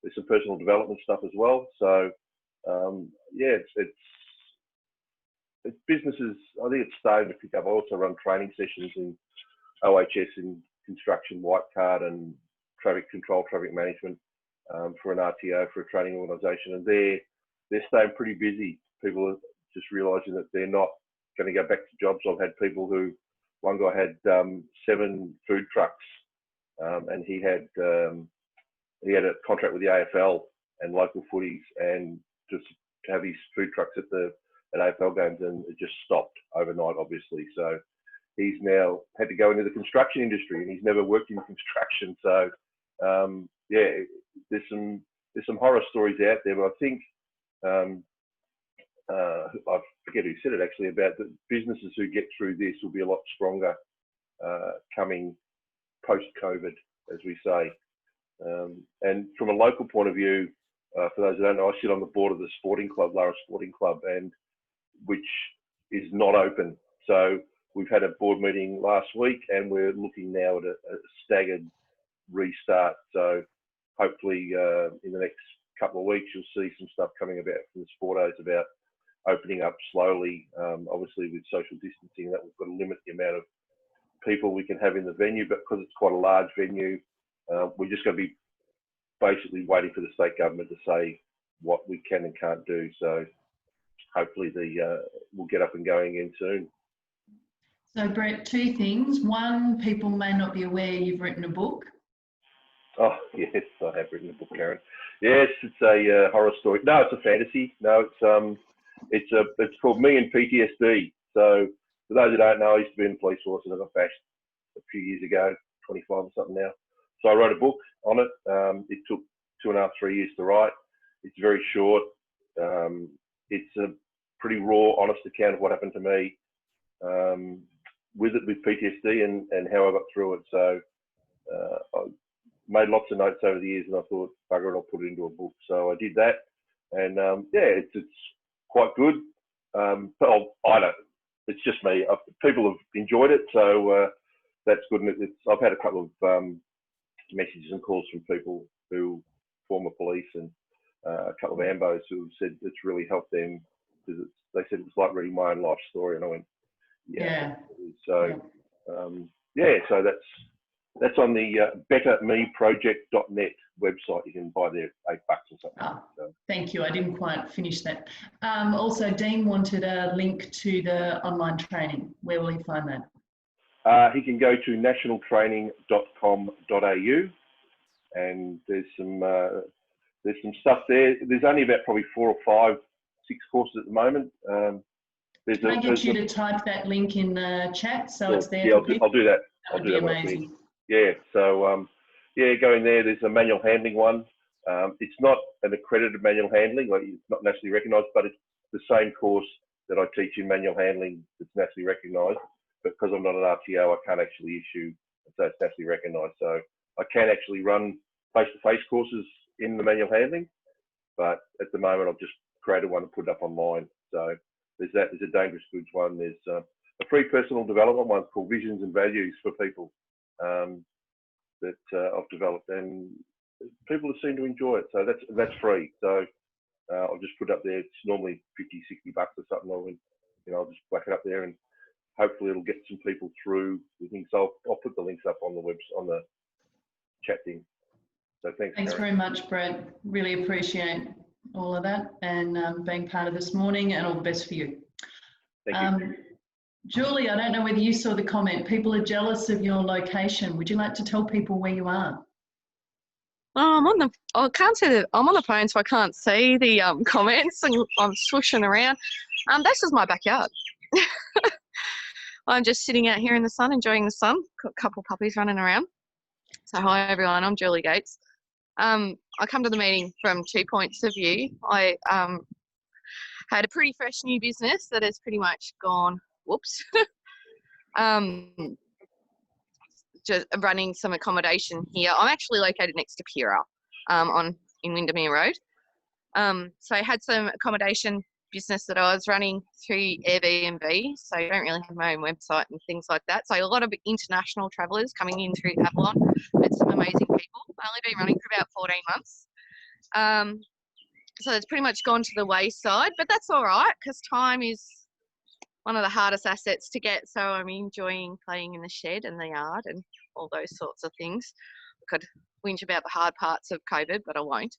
There's some personal development stuff as well. So it's businesses. I think it's starting to pick up. I also run training sessions in OHS in construction, white card, and traffic control, traffic management for an RTO, for a training organisation, and they're staying pretty busy. People are just realising that they're not going to go back to jobs. I've had people one guy had 7 food trucks, and he had a contract with the AFL and local footies, and just to have his food trucks at AFL games, and it just stopped overnight, obviously. So he's now had to go into the construction industry, and he's never worked in construction. So there's some horror stories out there, but I think I forget who said it actually, about the businesses who get through this will be a lot stronger coming post-COVID, as we say. And from a local point of view, for those who don't know, I sit on the board of the sporting club, Lara Sporting Club, and which is not open. So we've had a board meeting last week, and we're looking now at a staggered restart. So hopefully in the next couple of weeks, you'll see some stuff coming about from the sportos about opening up slowly. Obviously with social distancing, that we've got to limit the amount of people we can have in the venue, but because it's quite a large venue, we're just going to be basically waiting for the state government to say what we can and can't do. So hopefully we'll get up and going again soon. So Brett, two things. One, people may not be aware you've written a book. Oh yes, I have written a book, Karen. Yes, it's a horror story. No, it's a fantasy. No, it's called Me and PTSD. So for those who don't know, I used to be in the police force and I got bashed a few years ago, 25 or something now. So I wrote a book on it. It took 2.5, 3 years to write. It's very short. It's a pretty raw, honest account of what happened to me with PTSD and how I got through it. So I made lots of notes over the years, and I thought, bugger it, I'll put it into a book. So I did that, and yeah, it's quite good. But I don't. It's just me. People have enjoyed it, so that's good. And I've had a couple of messages and calls from people who former police and a couple of ambos who have said it's really helped them, because they said it's like reading my own life story, and I went, yeah. So yeah, so that's on the bettermeproject.net website. You can buy there $8 or something. Oh, so. Thank you. I didn't quite finish that. Also, Dean wanted a link to the online training. Where will he find that? He can go to nationaltraining.com.au, and there's some stuff there. There's only about probably 4 or 5, 6 courses at the moment. Can I get you to type that link in the chat so it's there? Yeah, I'll do that. That would be amazing. Yeah, so yeah, go in there. There's a manual handling one. It's not an accredited manual handling, like it's not nationally recognised, but it's the same course that I teach in manual handling that's nationally recognised. But because I'm not an RTO, I can't actually issue, so it's nationally recognised. So I can actually run face-to-face courses in the manual handling, but at the moment I've just created one and put it up online. So there's that. There's a dangerous goods one. There's a free personal development one called Visions and Values for people that I've developed, and people seem to enjoy it. So that's free. So I'll just put it up there. It's normally $50, $60 or something. I'll just whack it up there, and hopefully it'll get some people through the things. So I'll put the links up on the chat thing. So thanks. Thanks Karen. very much, Brett. Really appreciate all of that and being part of this morning, and all the best for you. Thank you. Julie, I don't know whether you saw the comment. People are jealous of your location. Would you like to tell people where you are? I can't see I'm on the phone, so I can't see the comments, and I'm swooshing around. This is my backyard. I'm just sitting out here in the sun, enjoying the sun. Got a couple of puppies running around. So hi everyone, I'm Julie Gates. I come to the meeting from 2 points of view. I had a pretty fresh new business that has pretty much gone, whoops. Just running some accommodation here. I'm actually located next to Pira in Windermere Road. So I had some accommodation business that I was running through Airbnb, so I don't really have my own website and things like that. So a lot of international travellers coming in through Avalon. Met some amazing people. I've only been running for about 14 months. So it's pretty much gone to the wayside, but that's all right, because time is one of the hardest assets to get. So I'm enjoying playing in the shed and the yard and all those sorts of things. I could whinge about the hard parts of COVID, but I won't.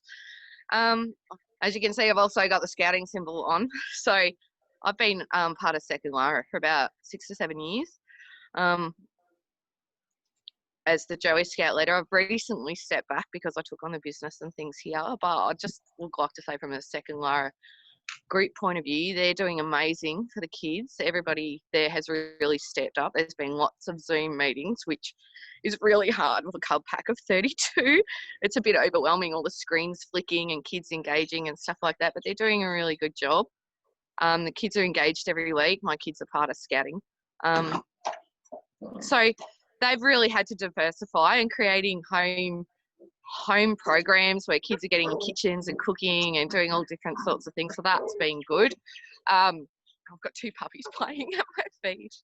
As you can see, I've also got the scouting symbol on. So I've been part of Second Lara for about 6 to 7 years. As the Joey Scout leader, I've recently stepped back because I took on the business and things here. But I just would like to say, from a Second Lara group point of view, they're doing amazing for the kids. Everybody there has really stepped up. There's been lots of Zoom meetings, which is really hard with a cub pack of 32. It's a bit overwhelming, all the screens flicking and kids engaging and stuff like that, but they're doing a really good job. The kids are engaged every week. My kids are part of scouting. So they've really had to diversify and creating home programs where kids are getting in kitchens and cooking and doing all different sorts of things. So that's been good. I've got 2 puppies playing at my feet.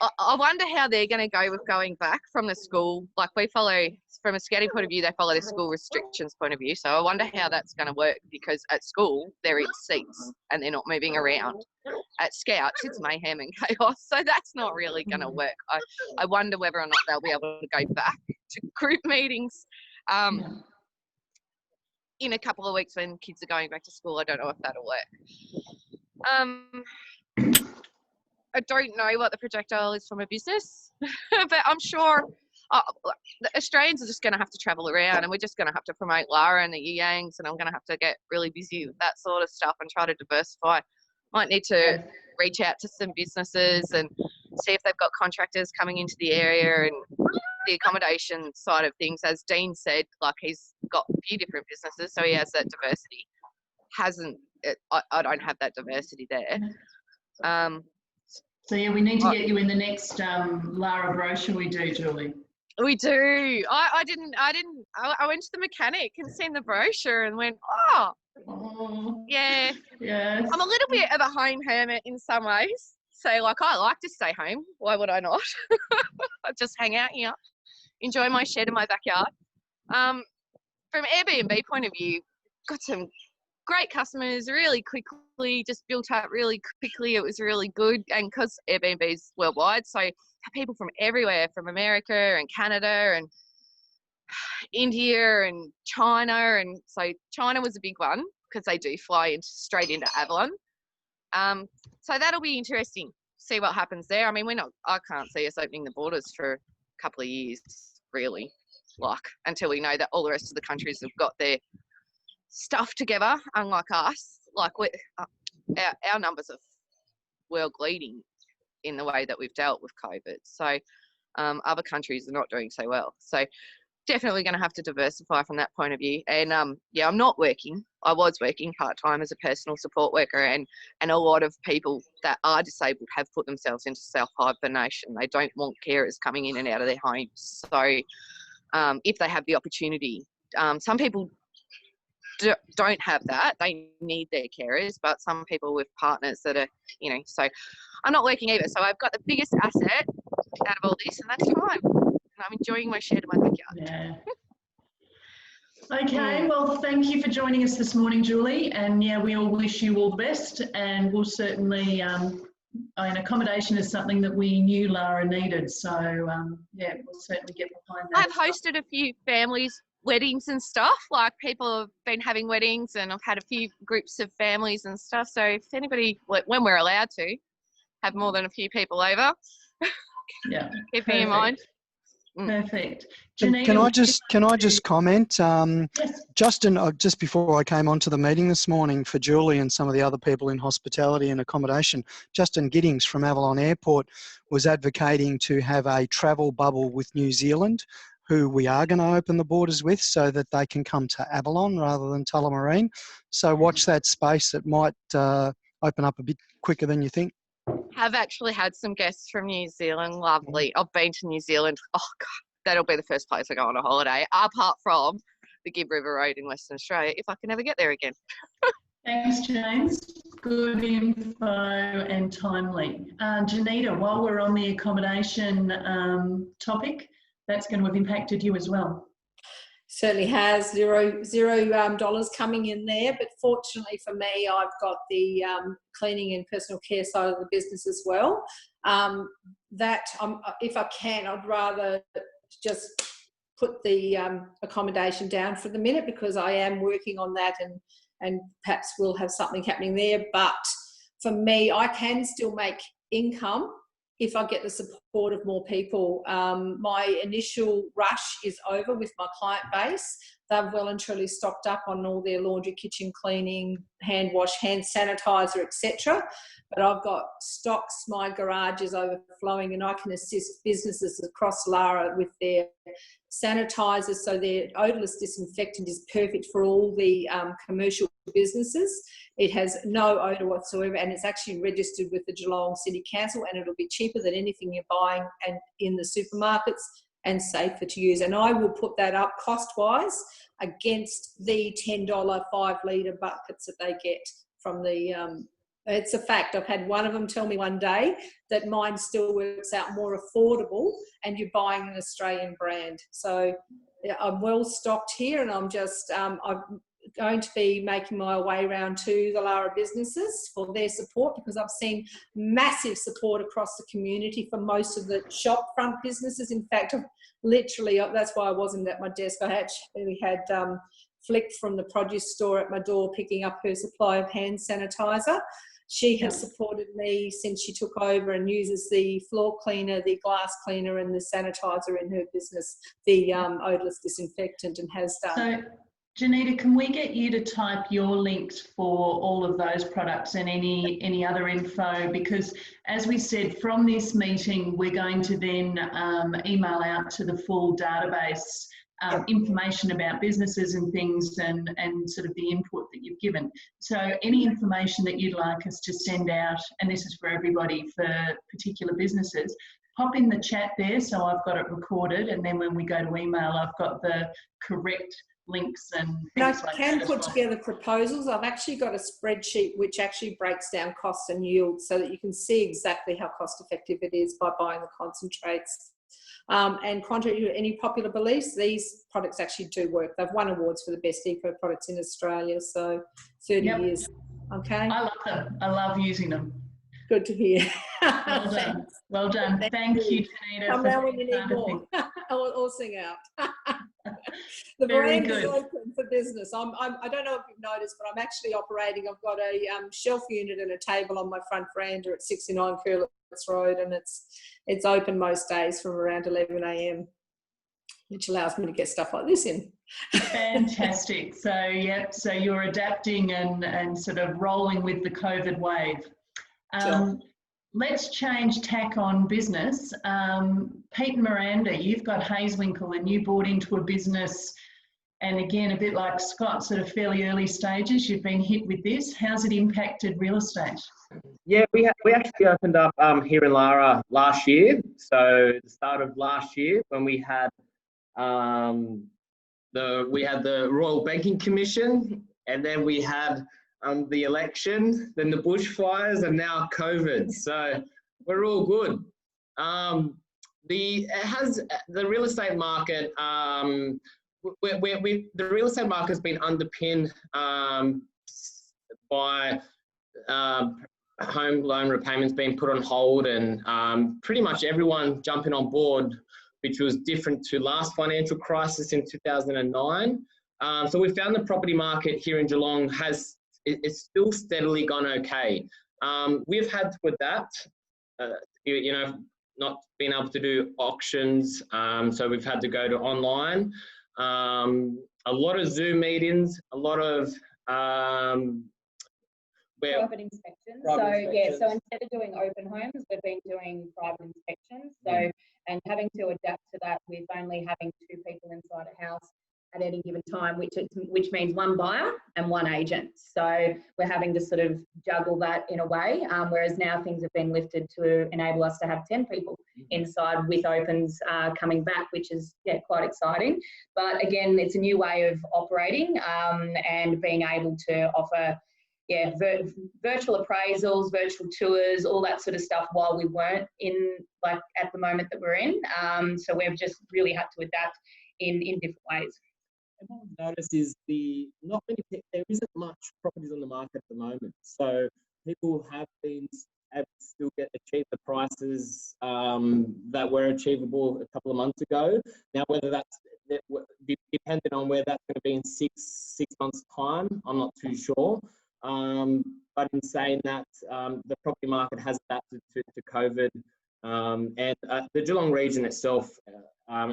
I wonder how they're going to go with going back from the school. Like, we follow, from a scouting point of view, they follow the school restrictions point of view. So I wonder how that's going to work, because at school they're in seats and they're not moving around. At Scouts, it's mayhem and chaos. So that's not really going to work. I wonder whether or not they'll be able to go back to group meetings in a couple of weeks when kids are going back to school. I don't know if that'll work. I don't know what the projectile is from a business, but I'm sure the Australians are just going to have to travel around, and we're just going to have to promote Lara and the Yangs, and I'm going to have to get really busy with that sort of stuff and try to diversify. Might need to reach out to some businesses and see if they've got contractors coming into the area, and the accommodation side of things, as Dean said, like, he's got a few different businesses, so he has that diversity. I don't have that diversity there. So yeah, we need to get you in the next Lara brochure we do, Julie. We do. I went to the mechanic and seen the brochure and went, yeah. Yes. I'm a little bit of a home hermit in some ways. So, like, I like to stay home. Why would I not? I just hang out here, enjoy my shed in my backyard. From Airbnb point of view, got some great customers really quickly, just built up really quickly. It was really good. And because Airbnb is worldwide, so people from everywhere, from America and Canada and India and China. And so China was a big one because they do fly straight into Avalon. So that'll be interesting. See what happens there. I mean, I can't see us opening the borders for a couple of years, really, like, until we know that all the rest of the countries have got their stuff together, unlike us. Like, our numbers are world leading in the way that we've dealt with COVID. So other countries are not doing so well. So definitely going to have to diversify from that point of view. And yeah, I'm not working. I was working part-time as a personal support worker, and a lot of people that are disabled have put themselves into self-hibernation. They don't want carers coming in and out of their homes. So if they have the opportunity, some people don't have that. They need their carers, but some people with partners that are, so I'm not working either. So I've got the biggest asset out of all this, and that's time. And I'm enjoying my shed in my backyard. Yeah. Okay, well, thank you for joining us this morning, Julie. And yeah, we all wish you all the best, and we'll certainly, accommodation is something that we knew Lara needed. So yeah, we'll certainly get behind that. I've hosted a few families' weddings and stuff. Like, people have been having weddings, and I've had a few groups of families and stuff. So if anybody, when we're allowed to have more than a few people over, yeah, keep me in mind. Perfect. Can I just comment? Yes. Justin, just before I came onto the meeting this morning for Julie and some of the other people in hospitality and accommodation, Justin Giddings from Avalon Airport was advocating to have a travel bubble with New Zealand, who we are going to open the borders with, so that they can come to Avalon rather than Tullamarine. So watch that space. It might open up a bit quicker than you think. I've actually had some guests from New Zealand. Lovely. I've been to New Zealand. Oh, God, that'll be the first place I go on a holiday, apart from the Gibb River Road in Western Australia, if I can ever get there again. Thanks, James. Good info and timely. Janita, while we're on the accommodation topic, that's going to have impacted you as well. Certainly has. Zero dollars coming in there, but fortunately for me, I've got the cleaning and personal care side of the business as well. If I can, I'd rather just put the accommodation down for the minute, because I am working on that, and perhaps we'll have something happening there. But for me, I can still make income if I get the support of more people. My initial rush is over with my client base. They've well and truly stocked up on all their laundry, kitchen cleaning, hand wash, hand sanitizer, etc. But I've got stocks, my garage is overflowing, and I can assist businesses across Lara with their sanitizers, so their odourless disinfectant is perfect for all the commercial businesses. It has no odour whatsoever, and it's actually registered with the Geelong City Council, and it'll be cheaper than anything you're buying and in the supermarkets, and safer to use. And I will put that up cost-wise against the $10 5-litre buckets that they get from the it's a fact. I've had one of them tell me one day that mine still works out more affordable and you're buying an Australian brand. So yeah, I'm well stocked here, and I'm just, I'm going to be making my way around to the Lara businesses for their support, because I've seen massive support across the community for most of the shop front businesses. In fact, I've literally, that's why I wasn't at my desk. I actually had Flick from the produce store at my door picking up her supply of hand sanitizer. She has supported me since she took over and uses the floor cleaner, the glass cleaner and the sanitizer in her business, the odourless disinfectant, and has done. So, Janita, can we get you to type your links for all of those products and any other info? Because as we said, from this meeting, we're going to then email out to the full database information about businesses and things, and sort of the input that you've given. So any information that you'd like us to send out, and this is for everybody, for particular businesses, pop in the chat there so I've got it recorded, and then when we go to email, I've got the correct links and things like that. I can put together proposals. I've actually got a spreadsheet which actually breaks down costs and yields so that you can see exactly how cost effective it is by buying the concentrates. And contrary to any popular beliefs, these products actually do work. They've won awards for the best eco products in Australia, so 30 years. Okay. I love them. I love using them. Good to hear. Well done. Well done. Thank you, Janita. Come round when you need more. Or sing out. The Very brand good. is open for business. I don't know if you've noticed, but I'm actually operating. I've got a shelf unit and a table on my front veranda at 69 Curlitz Road, and it's open most days from around 11 a.m, which allows me to get stuff like this in. Fantastic. So, yep, so you're adapting and sort of rolling with the COVID wave. Sure. Let's change tack on business. Pete and Miranda, you've got Hazewinkle, and you bought into a business, and again, a bit like Scott, sort of fairly early stages, you've been hit with this. How's it impacted real estate? Yeah, we actually opened up here in Lara last year. So the start of last year, when we had the Royal Banking Commission, and then we had the election, then the bushfires, and now COVID. So we're all good. The real estate market. The real estate market has been underpinned by home loan repayments being put on hold, and pretty much everyone jumping on board, which was different to last financial crisis in 2009. So we found the property market here in Geelong it's still steadily gone okay. We've had to adapt, not being able to do auctions, so we've had to go to online. A lot of Zoom meetings, a lot of private inspections. So instead of doing open homes, we've been doing private inspections. So and having to adapt to that with only having 2 people inside a house at any given time, which means 1 buyer and 1 agent. So we're having to sort of juggle that in a way, whereas now things have been lifted to enable us to have 10 people inside with opens coming back, which is quite exciting. But again, it's a new way of operating and being able to offer virtual appraisals, virtual tours, all that sort of stuff while we weren't in, like at the moment that we're in. So we've just really had to adapt in different ways. And what we've noticed is there isn't much properties on the market at the moment. So people have been able to still achieve the prices that were achievable a couple of months ago. Now, whether that's dependent on where that's going to be in six months' time, I'm not too sure. But in saying that, the property market has adapted to COVID, and the Geelong region itself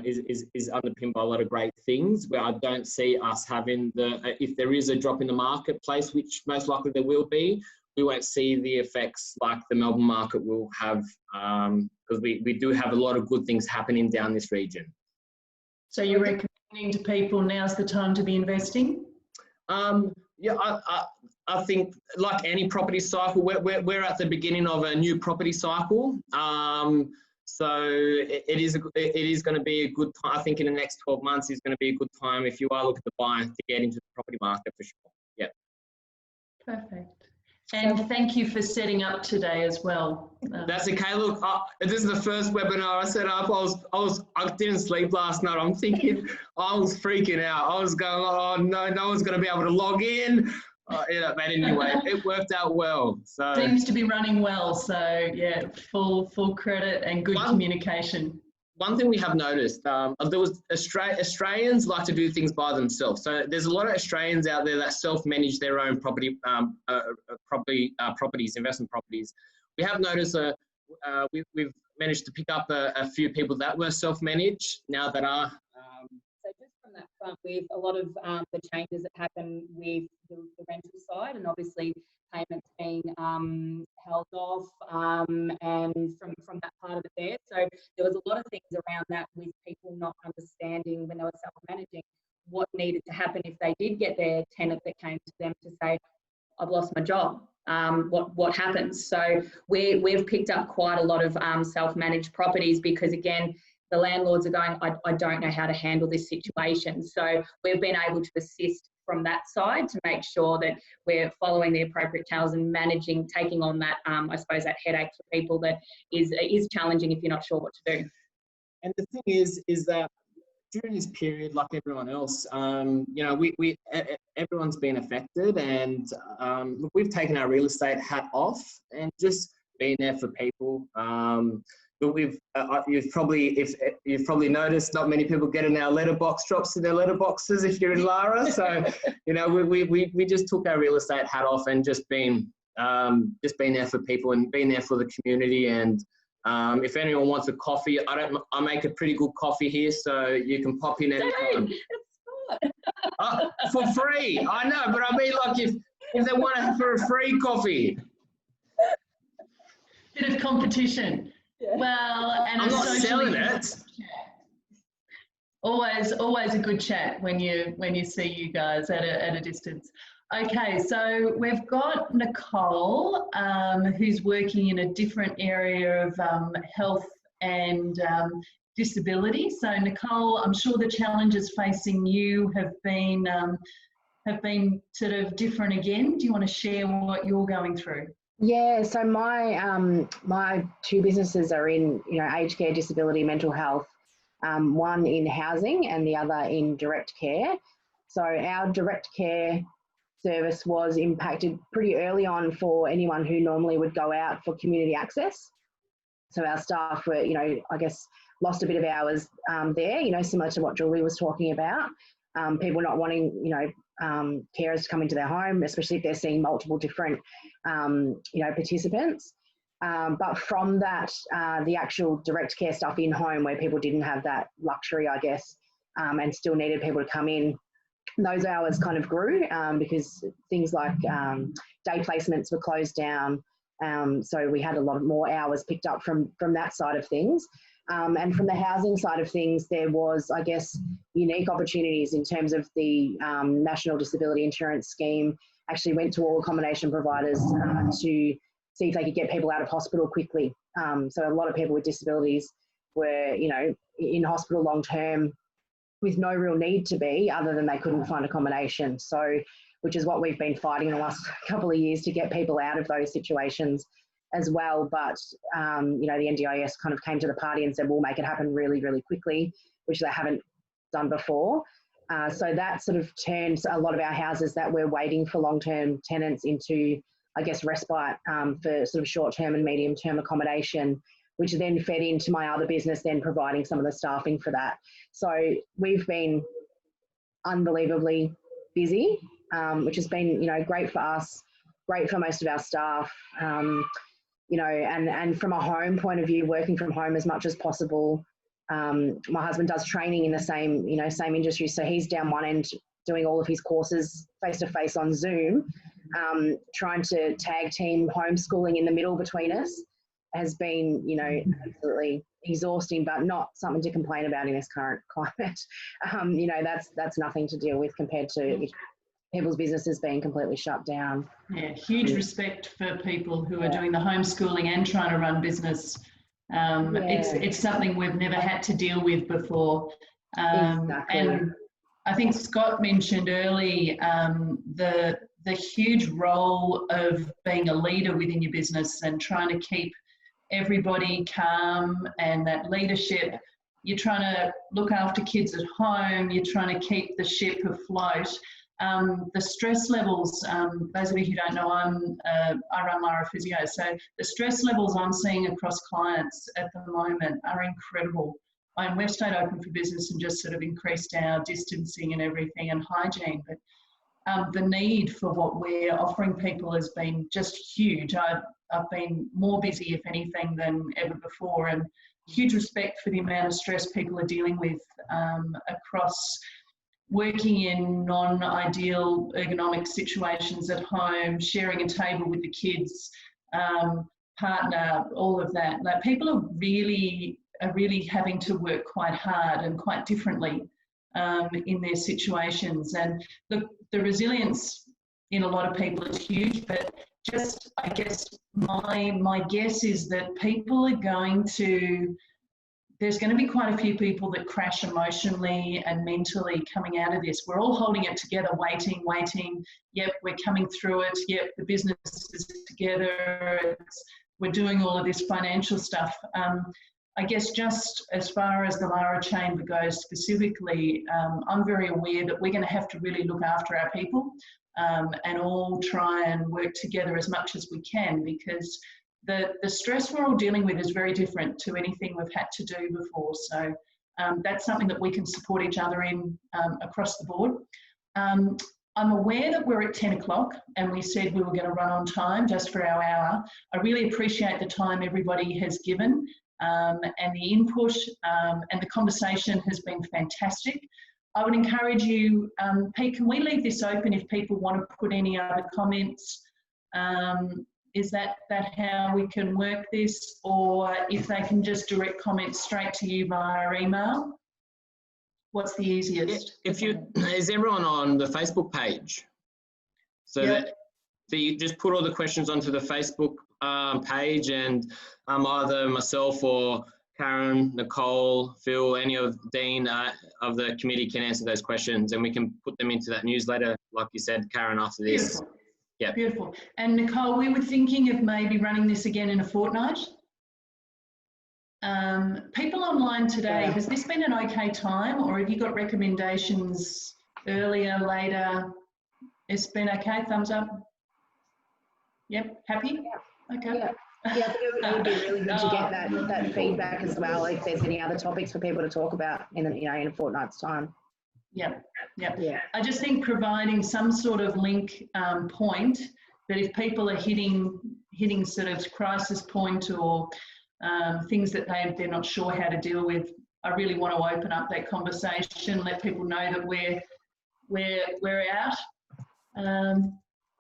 is underpinned by a lot of great things, where I don't see us having if there is a drop in the marketplace, which most likely there will be, we won't see the effects like the Melbourne market will have, because we do have a lot of good things happening down this region. So you're recommending to people now's the time to be investing? Yeah, I think like any property cycle, we're at the beginning of a new property cycle. So it is going to be a good time. I think in the next 12 months is going to be a good time if you are looking to buy to get into the property market for sure. Yeah. Perfect. And thank you for setting up today as well. That's okay. Look, this is the first webinar I set up. I didn't sleep last night. I'm thinking, I was freaking out. I was going, oh no, no one's going to be able to log in. Yeah, but anyway, it worked out well. So seems to be running well. So yeah, full credit and good communication. One thing we have noticed, there was Australians like to do things by themselves. So there's a lot of Australians out there that self-manage their own properties, investment properties. We have noticed we've managed to pick up a few people that were self-managed now that are. So just from that front, with a lot of the changes that happen with the rental side, and obviously payments being held off, and from that part of it there. So there was a lot of things around that with people not understanding when they were self-managing what needed to happen if they did get their tenant that came to them to say, I've lost my job. What happens? So we've picked up quite a lot of self-managed properties because, again, the landlords are going, I don't know how to handle this situation. So we've been able to assist from that side to make sure that we're following the appropriate channels and managing, taking on that, I suppose, that headache for people that is challenging if you're not sure what to do. And the thing is that during this period, like everyone else, you know, everyone's been affected, and look, we've taken our real estate hat off and just been there for people. But you've probably noticed not many people getting our letterbox drops in their letterboxes if you're in Lara. So, you know, we just took our real estate hat off and just been there for people and been there for the community. And if anyone wants a coffee, I make a pretty good coffee here, so you can pop in anytime. For free, I know, but I mean, like if they want it for a free coffee. Bit of competition. Yeah. Well, and I'm not selling it. Always a good chat when you see you guys at a distance. Okay, so we've got Nicole, who's working in a different area of health and disability. So Nicole, I'm sure the challenges facing you have been sort of different again. Do you want to share what you're going through? Yeah, so my two businesses are in, you know, aged care, disability, mental health, one in housing and the other in direct care. So our direct care service was impacted pretty early on for anyone who normally would go out for community access. So our staff were, you know, I guess lost a bit of hours there, you know, similar to what Julie was talking about. People not wanting, you know, carers to come into their home, especially if they're seeing multiple different, you know, participants. But from that, the actual direct care stuff in home where people didn't have that luxury, I guess, and still needed people to come in, those hours kind of grew because things like day placements were closed down. So we had a lot more hours picked up from that side of things. And from the housing side of things, there was, I guess, unique opportunities in terms of the National Disability Insurance Scheme. Actually went to all accommodation providers to see if they could get people out of hospital quickly. So a lot of people with disabilities were, you know, in hospital long term with no real need to be, other than they couldn't find accommodation. So, which is what we've been fighting in the last couple of years to get people out of those situations as well. But, you know, the NDIS kind of came to the party and said, we'll make it happen really, really quickly, which they haven't done before. So that sort of turned a lot of our houses that were waiting for long-term tenants into, I guess, respite for sort of short-term and medium-term accommodation, which then fed into my other business, then providing some of the staffing for that. So we've been unbelievably busy, which has been, you know, great for us, great for most of our staff. You know, and from a home point of view, working from home as much as possible. My husband does training in the same, you know, same industry. So he's down one end doing all of his courses face-to-face on Zoom, trying to tag team homeschooling in the middle between us has been, you know, absolutely exhausting, but not something to complain about in this current climate. You know, that's nothing to deal with compared to people's businesses being completely shut down. Yeah, huge respect for people who are doing the homeschooling and trying to run business. It's something we've never had to deal with before. Exactly. And I think Scott mentioned early the huge role of being a leader within your business and trying to keep everybody calm, and that leadership. You're trying to look after kids at home, you're trying to keep the ship afloat. The stress levels, those of you who don't know, I run Lara Physio, so the stress levels I'm seeing across clients at the moment are incredible. We've stayed open for business and just sort of increased our distancing and everything and hygiene, but the need for what we're offering people has been just huge. I've been more busy, if anything, than ever before, and huge respect for the amount of stress people are dealing with across working in non-ideal ergonomic situations at home, sharing a table with the kids, partner, all of that. Like, people are really having to work quite hard and quite differently in their situations. And the resilience in a lot of people is huge, but just, I guess, my guess is that people are there's going to be quite a few people that crash emotionally and mentally coming out of this. We're all holding it together, waiting. Yep, we're coming through it. Yep, the business is together. We're doing all of this financial stuff. I guess just as far as the Lara Chamber goes specifically, I'm very aware that we're going to have to really look after our people and all try and work together as much as we can, because the stress we're all dealing with is very different to anything we've had to do before. So that's something that we can support each other in across the board. I'm aware that we're at 10 o'clock and we said we were going to run on time just for our hour. I really appreciate the time everybody has given and the input, and the conversation has been fantastic. I would encourage you, Pete, can we leave this open if people want to put any other comments? Is that how we can work this, or if they can just direct comments straight to you via email? What's the easiest? Is everyone on the Facebook page? So you just put all the questions onto the Facebook page, and either myself or Karen, Nicole, Phil, any of Dean of the committee can answer those questions, and we can put them into that newsletter, like you said, Karen, after this. Beautiful. Yeah. Beautiful. And Nicole, we were thinking of maybe running this again in a fortnight. People online today, has this been an okay time, or have you got recommendations earlier, later? It's been okay, thumbs up? Yep, happy? Yeah. Okay. Yeah. Yeah, I think it would be really good to get that feedback as well, if there's any other topics for people to talk about in a fortnight's time. Yeah. I just think providing some sort of link point that if people are hitting sort of crisis point or things that they're not sure how to deal with, I really want to open up that conversation, let people know that we're out.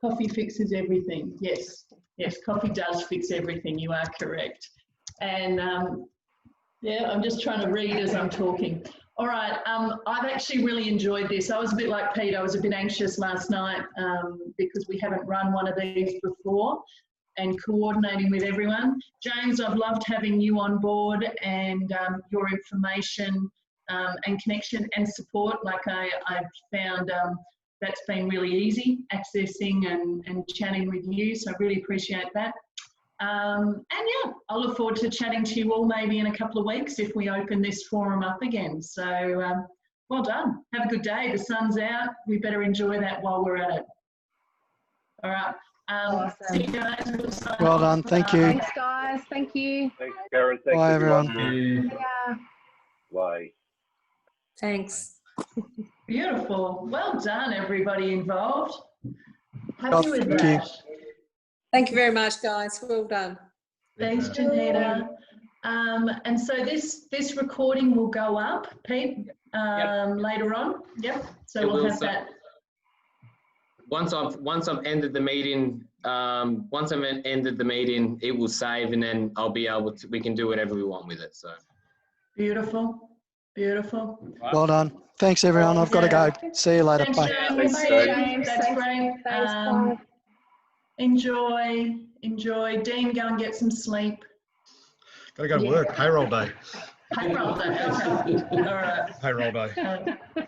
Coffee fixes everything. Yes, coffee does fix everything. You are correct. And I'm just trying to read as I'm talking. All right, I've actually really enjoyed this. I was a bit like Pete, I was a bit anxious last night because we haven't run one of these before, and coordinating with everyone. James, I've loved having you on board and your information and connection and support. Like I've found that's been really easy, accessing and chatting with you, so I really appreciate that. And yeah, I look forward to chatting to you all maybe in a couple of weeks if we open this forum up again. So well done. Have a good day. The sun's out. We better enjoy that while we're at it. All right. Awesome. See you guys. Well done. Thank you. Thanks, guys. Thank you. Thanks, Karen. Thanks, Bye, everyone. Yeah. Bye. Thanks. Beautiful. Well done, everybody involved. Happy with that. Thank you very much, guys. Well done. Thanks, Janita. And so this recording will go up, Pete, later on. Yep. So we'll have that. Once I've ended the meeting, it will save, and then I'll be able to. We can do whatever we want with it. So. Beautiful. Beautiful. Well done. Thanks, everyone. I've got to go. See you later. Thanks, Bye. James. Thanks, See James. you. That's great. Enjoy. Dean, go and get some sleep. Got to go to work. Payroll day. Payroll day. Okay. All right. Payroll day.